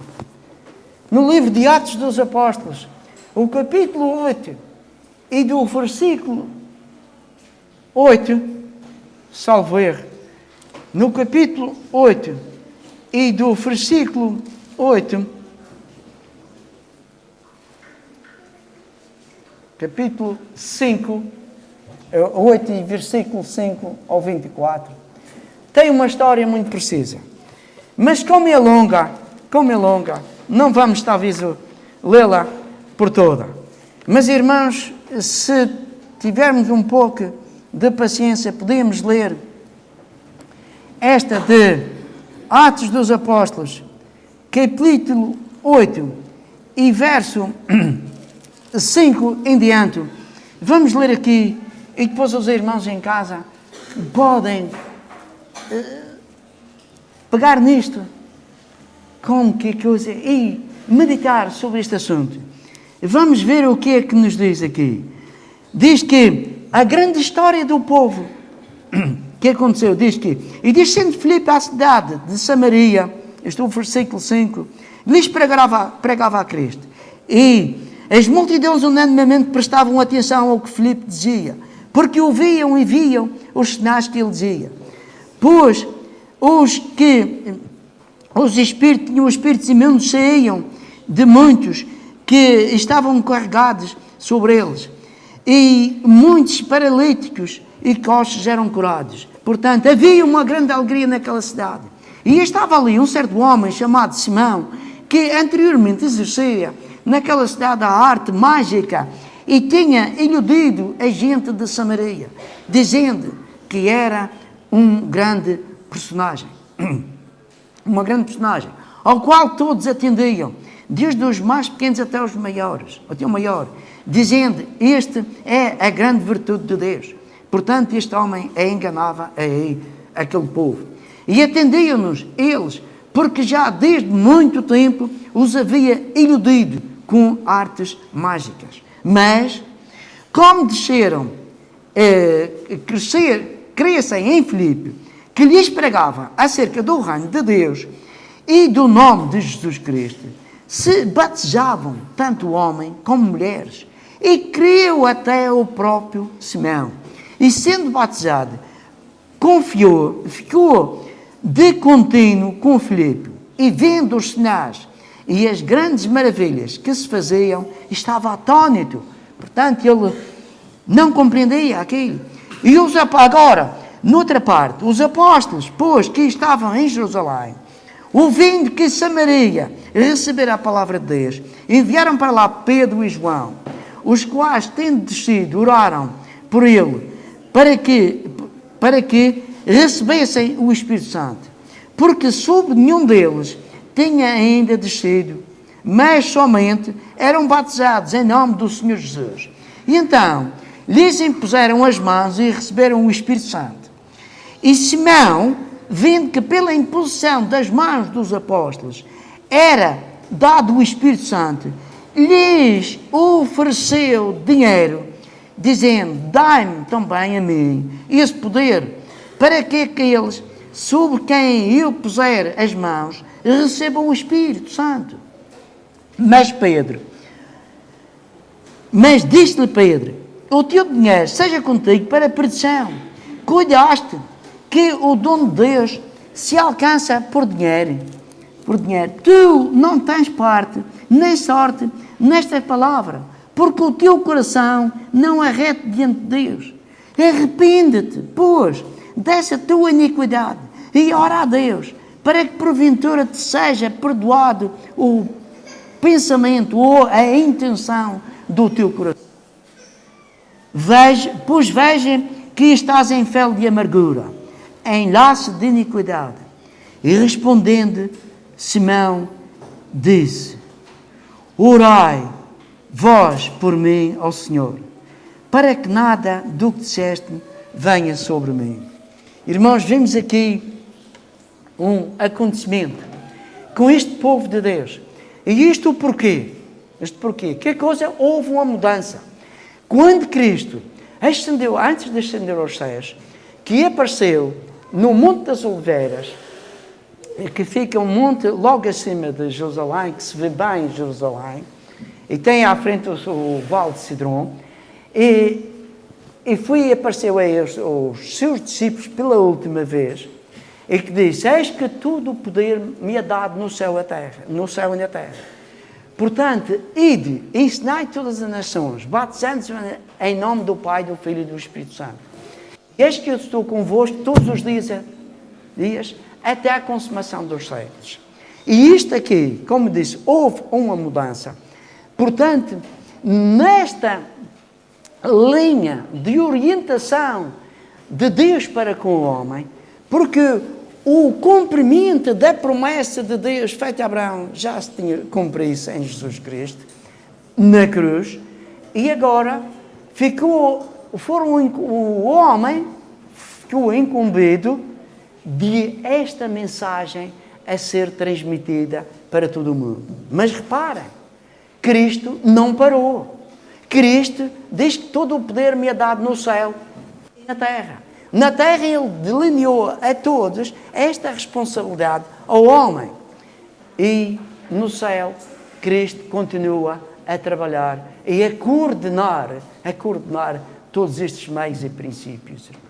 No livro de Atos dos Apóstolos, o capítulo 8 e do versículo 8, salvo erro, no capítulo 8 e do versículo 8, capítulo 5, 8 e versículo 5 ao 24, tem uma história muito precisa. Mas como é longa, não vamos talvez lê-la por toda. Mas, irmãos, se tivermos um pouco de paciência, podemos ler esta de Atos dos Apóstolos, capítulo 8 e verso 5 em diante. Vamos ler aqui e depois os irmãos em casa podem pegar nisto como que coisa e meditar sobre este assunto. Vamos ver o que é que nos diz aqui. Diz que a grande história do povo que aconteceu, diz que, e descendo Filipe à cidade de Samaria, este é o versículo 5, lhes pregava a Cristo. E as multidões unanimemente prestavam atenção ao que Filipe dizia, porque ouviam e viam os sinais que ele dizia. Pois os espíritos imundos saíam de muitos que estavam carregados sobre eles, e muitos paralíticos e coxos eram curados. Portanto, havia uma grande alegria naquela cidade. E estava ali um certo homem chamado Simão, que anteriormente exercia naquela cidade a arte mágica e tinha iludido a gente de Samaria, dizendo que era um grande personagem. Uma grande personagem, ao qual todos atendiam, desde os mais pequenos até os maiores, até o maior, dizendo, este é a grande virtude de Deus. Portanto, este homem enganava aquele povo. E atendiam-nos eles, porque já desde muito tempo os havia iludido com artes mágicas. Mas, como desceram, crescem em Filipe, que lhes pregava acerca do reino de Deus e do nome de Jesus Cristo, se batizavam tanto homem como mulheres, e creu até o próprio Simão. E sendo batizado, ficou de contínuo com Filipe, e vendo os sinais e as grandes maravilhas que se faziam, estava atônito. Portanto, ele não compreendia aquilo. E agora, noutra parte, os apóstolos, pois que estavam em Jerusalém, ouvindo que Samaria recebera a palavra de Deus, enviaram para lá Pedro e João, os quais, tendo descido, oraram por ele, para que recebessem o Espírito Santo, porque sobre nenhum deles tinha ainda descido, mas somente eram batizados em nome do Senhor Jesus. E então lhes impuseram as mãos e receberam o Espírito Santo. E Simão, vendo que pela imposição das mãos dos apóstolos era dado o Espírito Santo, lhes ofereceu dinheiro, dizendo, dai-me também a mim esse poder, para que aqueles sobre quem eu puser as mãos recebam o Espírito Santo. Mas disse-lhe Pedro, o teu dinheiro seja contigo para a perdição. Cuidaste que o dom de Deus se alcança por dinheiro. Tu não tens parte nem sorte nesta palavra, porque o teu coração não é reto diante de Deus. Arrepende-te, pois, dessa tua iniquidade e ora a Deus, para que porventura te seja perdoado o pensamento ou a intenção do teu coração. Veja que estás em fel de amargura, em laço de iniquidade. E respondendo, Simão disse, orai vós por mim ao Senhor, para que nada do que disseste venha sobre mim. Irmãos, vemos aqui um acontecimento com este povo de Deus. E isto porquê? Que coisa? Houve uma mudança. Quando Cristo ascendeu, antes de ascender aos céus, que apareceu no Monte das Oliveiras, que fica um monte logo acima de Jerusalém, que se vê bem em Jerusalém, e tem à frente o Vale de Cedron, e apareceu a os seus discípulos pela última vez, e que diz: eis que tudo o poder me é dado no céu e na terra. Portanto, ide, ensinai todas as nações, batizando-os em nome do Pai, do Filho e do Espírito Santo. Eis que eu estou convosco todos os dias até a consumação dos séculos. E isto aqui, como disse, houve uma mudança. Portanto, nesta linha de orientação de Deus para com o homem, porque o cumprimento da promessa de Deus feita a Abraão já se tinha cumprido em Jesus Cristo, na cruz, e agora o homem ficou incumbido de esta mensagem a ser transmitida para todo o mundo. Mas reparem, Cristo não parou. Cristo diz que todo o poder me é dado no céu e na terra. Na terra ele delineou a todos esta responsabilidade ao homem. E no céu, Cristo continua a trabalhar e a coordenar todos estes meios e princípios, irmãos.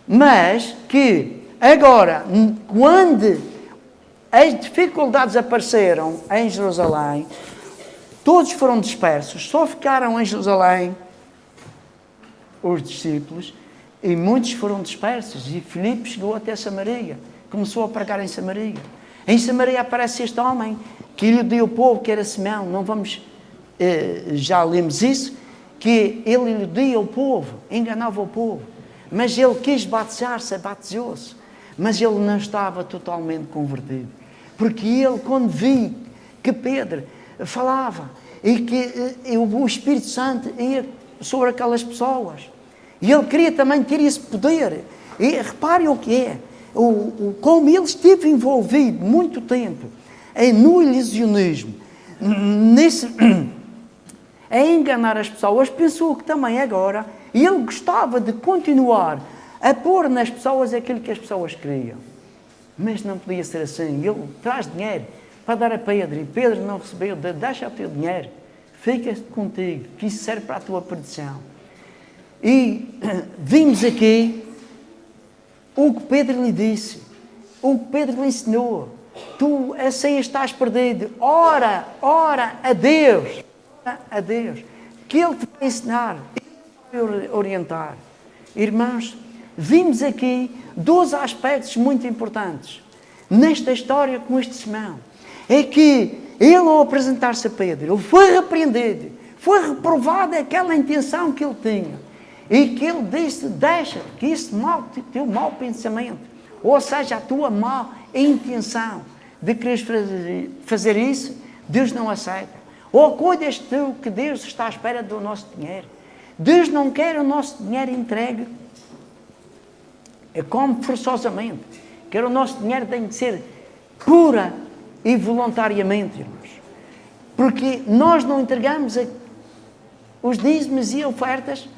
Mas que agora, quando as dificuldades apareceram em Jerusalém, todos foram dispersos, só ficaram em Jerusalém os discípulos, e muitos foram dispersos, e Filipe chegou até Samaria, começou a pregar em Samaria. Em Samaria aparece este homem que iludiu o povo, que era Simão. Não vamos, já lemos isso, que ele iludia o povo, enganava o povo, mas ele quis batizar-se, batizou-se, mas ele não estava totalmente convertido, porque ele, quando viu que Pedro falava e que o Espírito Santo ia sobre aquelas pessoas, e ele queria também ter esse poder. E reparem o que é, como ele esteve envolvido muito tempo no ilusionismo, a enganar as pessoas, pensou que também agora ele gostava de continuar a pôr nas pessoas aquilo que as pessoas queriam. Mas não podia ser assim. Ele traz dinheiro para dar a Pedro, e Pedro não recebeu. Deixa o teu dinheiro, fica contigo, que isso serve para a tua perdição. E vimos aqui o que Pedro lhe disse, o que Pedro lhe ensinou. Tu assim estás perdido. Ora a Deus, que Ele te vai ensinar, Ele vai orientar. Irmãos, vimos aqui 2 aspectos muito importantes nesta história com este Simão. É que ele, ao apresentar-se a Pedro, ele foi repreendido, foi reprovada aquela intenção que ele tinha. E que ele disse: deixa que esse teu mau pensamento, ou seja, a tua má intenção de querer fazer isso, Deus não aceita. Ou cuidas tu que Deus está à espera do nosso dinheiro. Deus não quer o nosso dinheiro entregue como forçosamente. Quer o nosso dinheiro tem que ser pura e voluntariamente, irmãos. Porque nós não entregamos os dízimos e ofertas,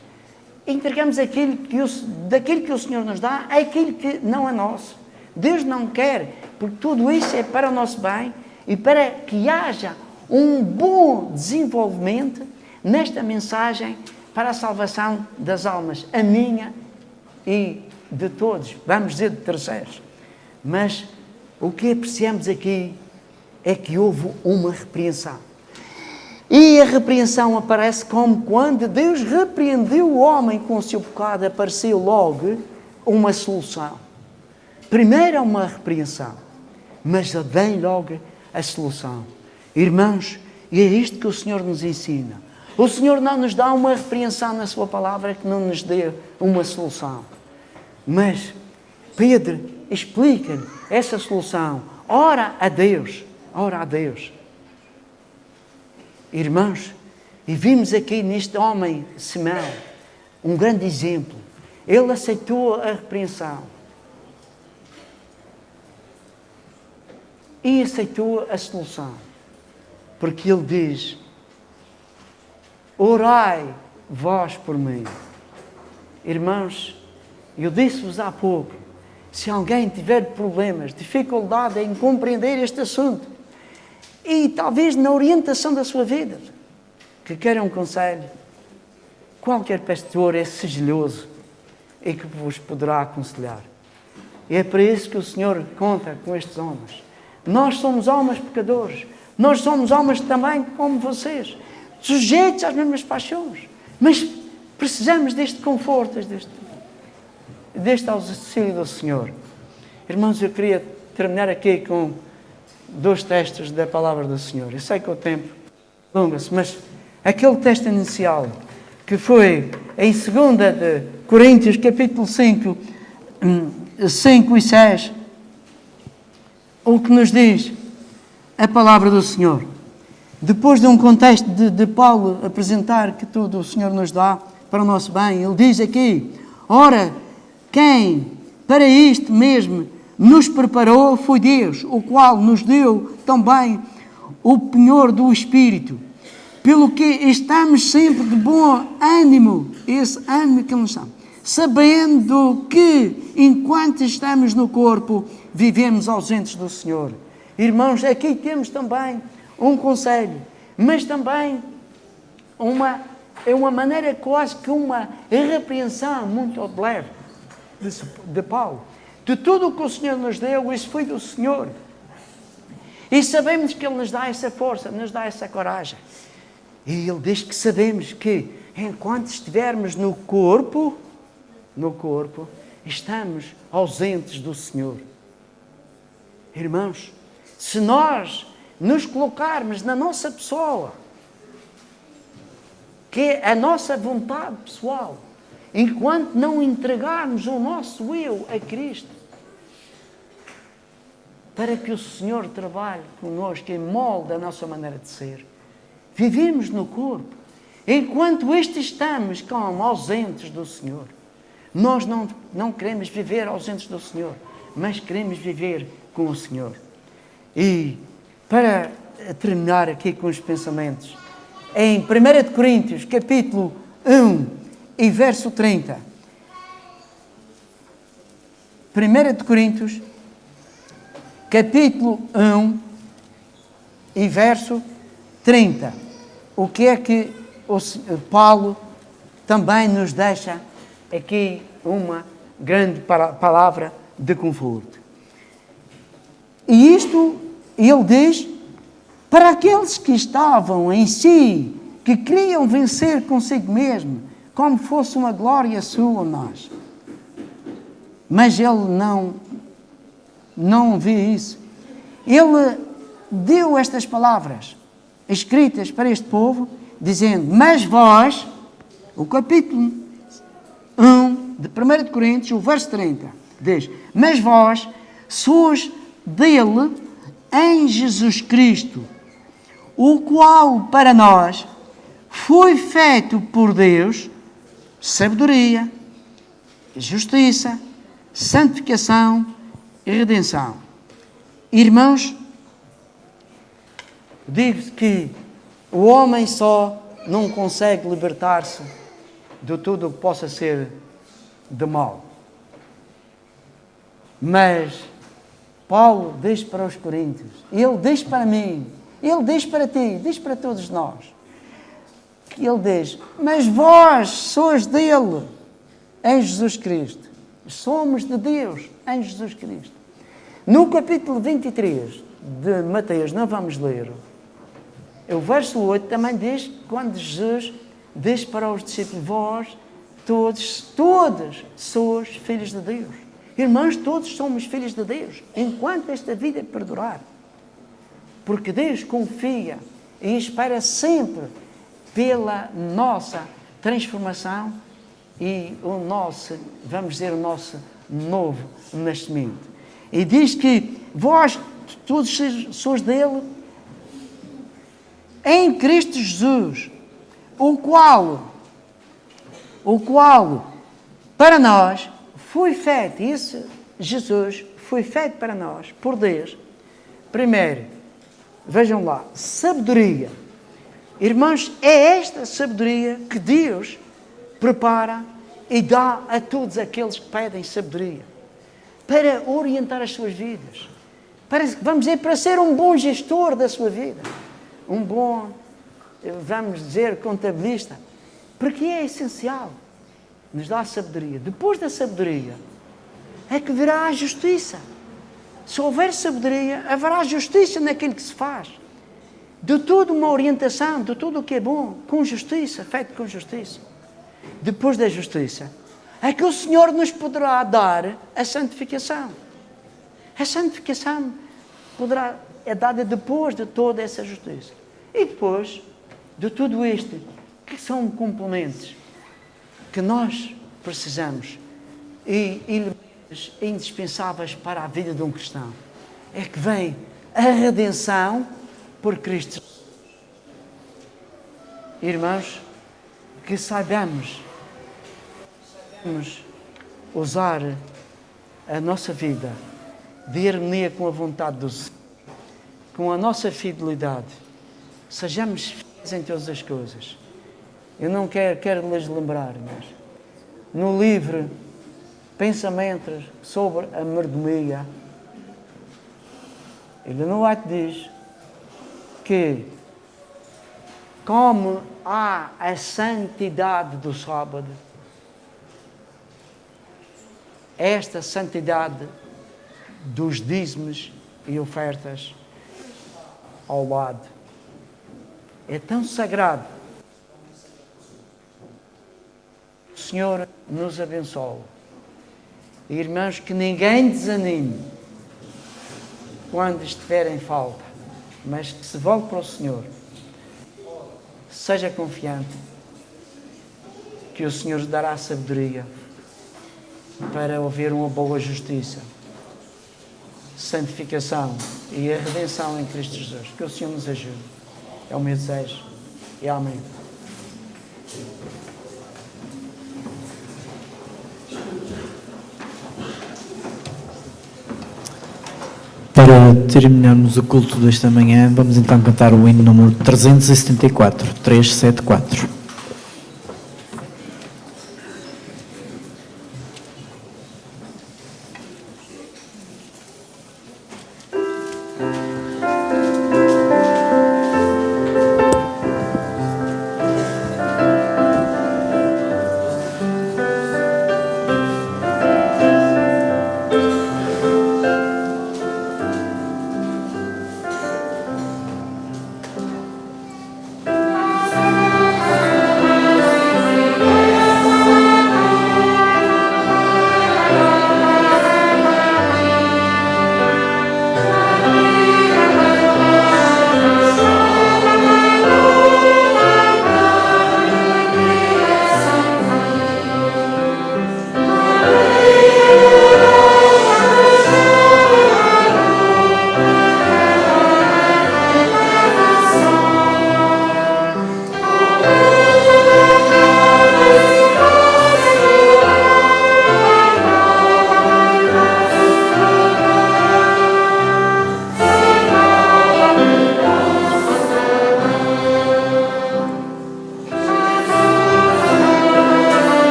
entregamos daquilo que o Senhor nos dá, aquilo que não é nosso. Deus não quer, porque tudo isso é para o nosso bem e para que haja um bom desenvolvimento nesta mensagem para a salvação das almas, a minha e de todos, vamos dizer de terceiros. Mas o que apreciamos aqui é que houve uma repreensão. E a repreensão aparece como quando Deus repreendeu o homem com o seu pecado, apareceu logo uma solução. Primeiro é uma repreensão, mas vem logo a solução. Irmãos, e é isto que o Senhor nos ensina. O Senhor não nos dá uma repreensão na sua palavra que não nos dê uma solução. Mas Pedro explica-lhe essa solução. Ora a Deus. Irmãos, e vimos aqui neste homem Simão um grande exemplo. Ele aceitou a repreensão e aceitou a solução, porque ele diz: orai vós por mim. Irmãos, eu disse-vos há pouco, se alguém tiver problemas, dificuldade em compreender este assunto, e talvez na orientação da sua vida, que queira um conselho, qualquer pastor é sigiloso e que vos poderá aconselhar. E é para isso que o Senhor conta com estes homens. Nós somos almas pecadores. Nós somos almas também como vocês, sujeitos às mesmas paixões. Mas precisamos deste conforto, deste auxílio do Senhor. Irmãos, eu queria terminar aqui com 2 textos da palavra do Senhor. Eu sei que o tempo alonga-se, mas aquele texto inicial, que foi em 2 de Coríntios, capítulo 5 e 6, o que nos diz a palavra do Senhor. Depois de um contexto de Paulo apresentar que tudo o Senhor nos dá para o nosso bem, ele diz aqui: ora, quem para isto mesmo nos preparou foi Deus, o qual nos deu também o penhor do Espírito, pelo que estamos sempre de bom ânimo, esse ânimo que nos dá, sabendo que, enquanto estamos no corpo, vivemos ausentes do Senhor. Irmãos, aqui temos também um conselho, mas também uma maneira quase que uma repreensão muito leve de Paulo. De tudo o que o Senhor nos deu, isso foi do Senhor. E sabemos que Ele nos dá essa força, nos dá essa coragem. E Ele diz que sabemos que, enquanto estivermos no corpo, estamos ausentes do Senhor. Irmãos, se nós nos colocarmos na nossa pessoa, que é a nossa vontade pessoal, enquanto não entregarmos o nosso eu a Cristo, para que o Senhor trabalhe connosco e molde a nossa maneira de ser, vivemos no corpo. Enquanto estamos como ausentes do Senhor, nós não queremos viver ausentes do Senhor, mas queremos viver com o Senhor. E para terminar aqui com os pensamentos, em 1 Coríntios, capítulo 1 e verso 30. 1 Coríntios, capítulo 1 e verso 30. O que é que Paulo também nos deixa aqui uma grande palavra de conforto. E isto, ele diz, para aqueles que estavam em si, que queriam vencer consigo mesmo, como fosse uma glória sua ou nós. Mas ele não vê isso. Ele deu estas palavras escritas para este povo, dizendo: mas vós, o capítulo 1 de 1 de Coríntios, o verso 30, diz: mas vós sois dele em Jesus Cristo, o qual para nós foi feito por Deus sabedoria, justiça, santificação e redenção. Irmãos, digo que o homem só não consegue libertar-se de tudo o que possa ser de mal. Mas Paulo diz para os coríntios, ele diz para mim, ele diz para ti, diz para todos nós, que ele diz: mas vós sois dele em Jesus Cristo. Somos de Deus em Jesus Cristo. No capítulo 23 de Mateus, não vamos ler, o verso 8 também diz, quando Jesus diz para os discípulos: vós todos sois filhos de Deus. Irmãos, todos somos filhos de Deus, enquanto esta vida perdurar. Porque Deus confia e espera sempre pela nossa transformação e o nosso, vamos dizer, o nosso novo nascimento. E diz que vós todos sois dele em Cristo Jesus, o qual para nós foi feito, isso, Jesus foi feito para nós, por Deus. Primeiro, vejam lá, sabedoria. Irmãos, é esta sabedoria que Deus prepara e dá a todos aqueles que pedem sabedoria, para orientar as suas vidas, vamos dizer, para ser um bom gestor da sua vida, um bom, vamos dizer, contabilista, porque é essencial, nos dá sabedoria. Depois da sabedoria, é que virá a justiça. Se houver sabedoria, haverá justiça naquilo que se faz. De tudo uma orientação, de tudo o que é bom, com justiça, feito com justiça. Depois da justiça, é que o Senhor nos poderá dar a santificação. A santificação é dada depois de toda essa justiça. E depois de tudo isto, que são componentes que nós precisamos e elementos indispensáveis para a vida de um cristão, é que vem a redenção por Cristo. Irmãos, que saibamos usar a nossa vida de harmonia com a vontade do Senhor, com a nossa fidelidade. Sejamos fiéis em todas as coisas. Eu não quero lhes lembrar, mas no livro Pensamentos sobre a Mordomia, ele no ato diz que como há a santidade do sábado, esta santidade dos dízimos e ofertas ao lado é tão sagrado. O Senhor nos abençoe. Irmãos, que ninguém desanime quando estiver em falta, mas que se volte para o Senhor. Seja confiante que o Senhor lhe dará sabedoria para haver uma boa justiça, santificação e a redenção em Cristo Jesus. Que o Senhor nos ajude. É o meu desejo. E amém. Para terminarmos o culto desta manhã, vamos então cantar o hino número 374, 374. Música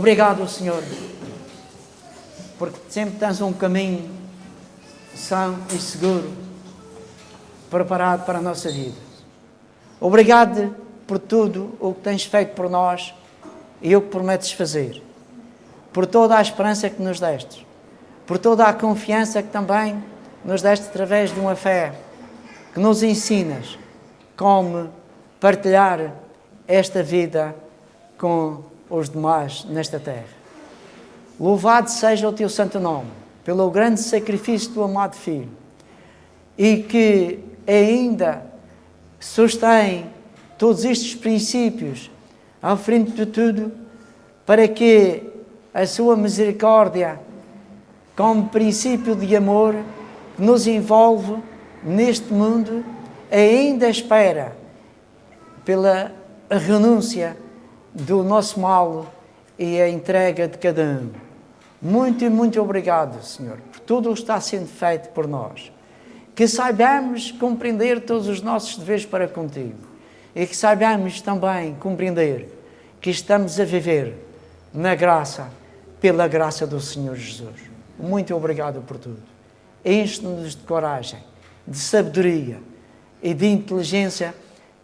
Obrigado, Senhor, porque sempre tens um caminho são e seguro preparado para a nossa vida. Obrigado por tudo o que tens feito por nós e o que prometes fazer, por toda a esperança que nos deste, por toda a confiança que também nos deste através de uma fé que nos ensinas como partilhar esta vida com os demais nesta terra. Louvado seja o teu santo nome, pelo grande sacrifício do amado Filho, e que ainda sustém todos estes princípios à frente de tudo, para que a sua misericórdia, como princípio de amor que nos envolve neste mundo, ainda espera pela renúncia do nosso mal e a entrega de cada um. Muito e muito obrigado, Senhor, por tudo o que está sendo feito por nós. Que saibamos compreender todos os nossos deveres para contigo e que saibamos também compreender que estamos a viver na graça, pela graça do Senhor Jesus. Muito obrigado por tudo. Enche-nos de coragem, de sabedoria e de inteligência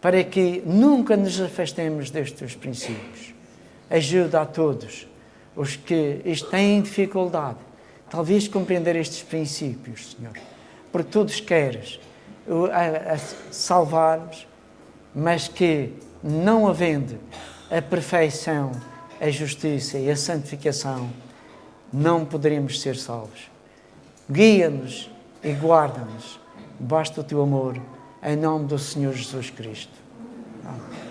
para que nunca nos afastemos destes princípios. Ajuda a todos os que têm dificuldade, talvez compreender estes princípios, Senhor, porque tu os queres a salvar-nos, mas que, não havendo a perfeição, a justiça e a santificação, não poderemos ser salvos. Guia-nos e guarda-nos, basta o teu amor, em nome do Senhor Jesus Cristo. Amém.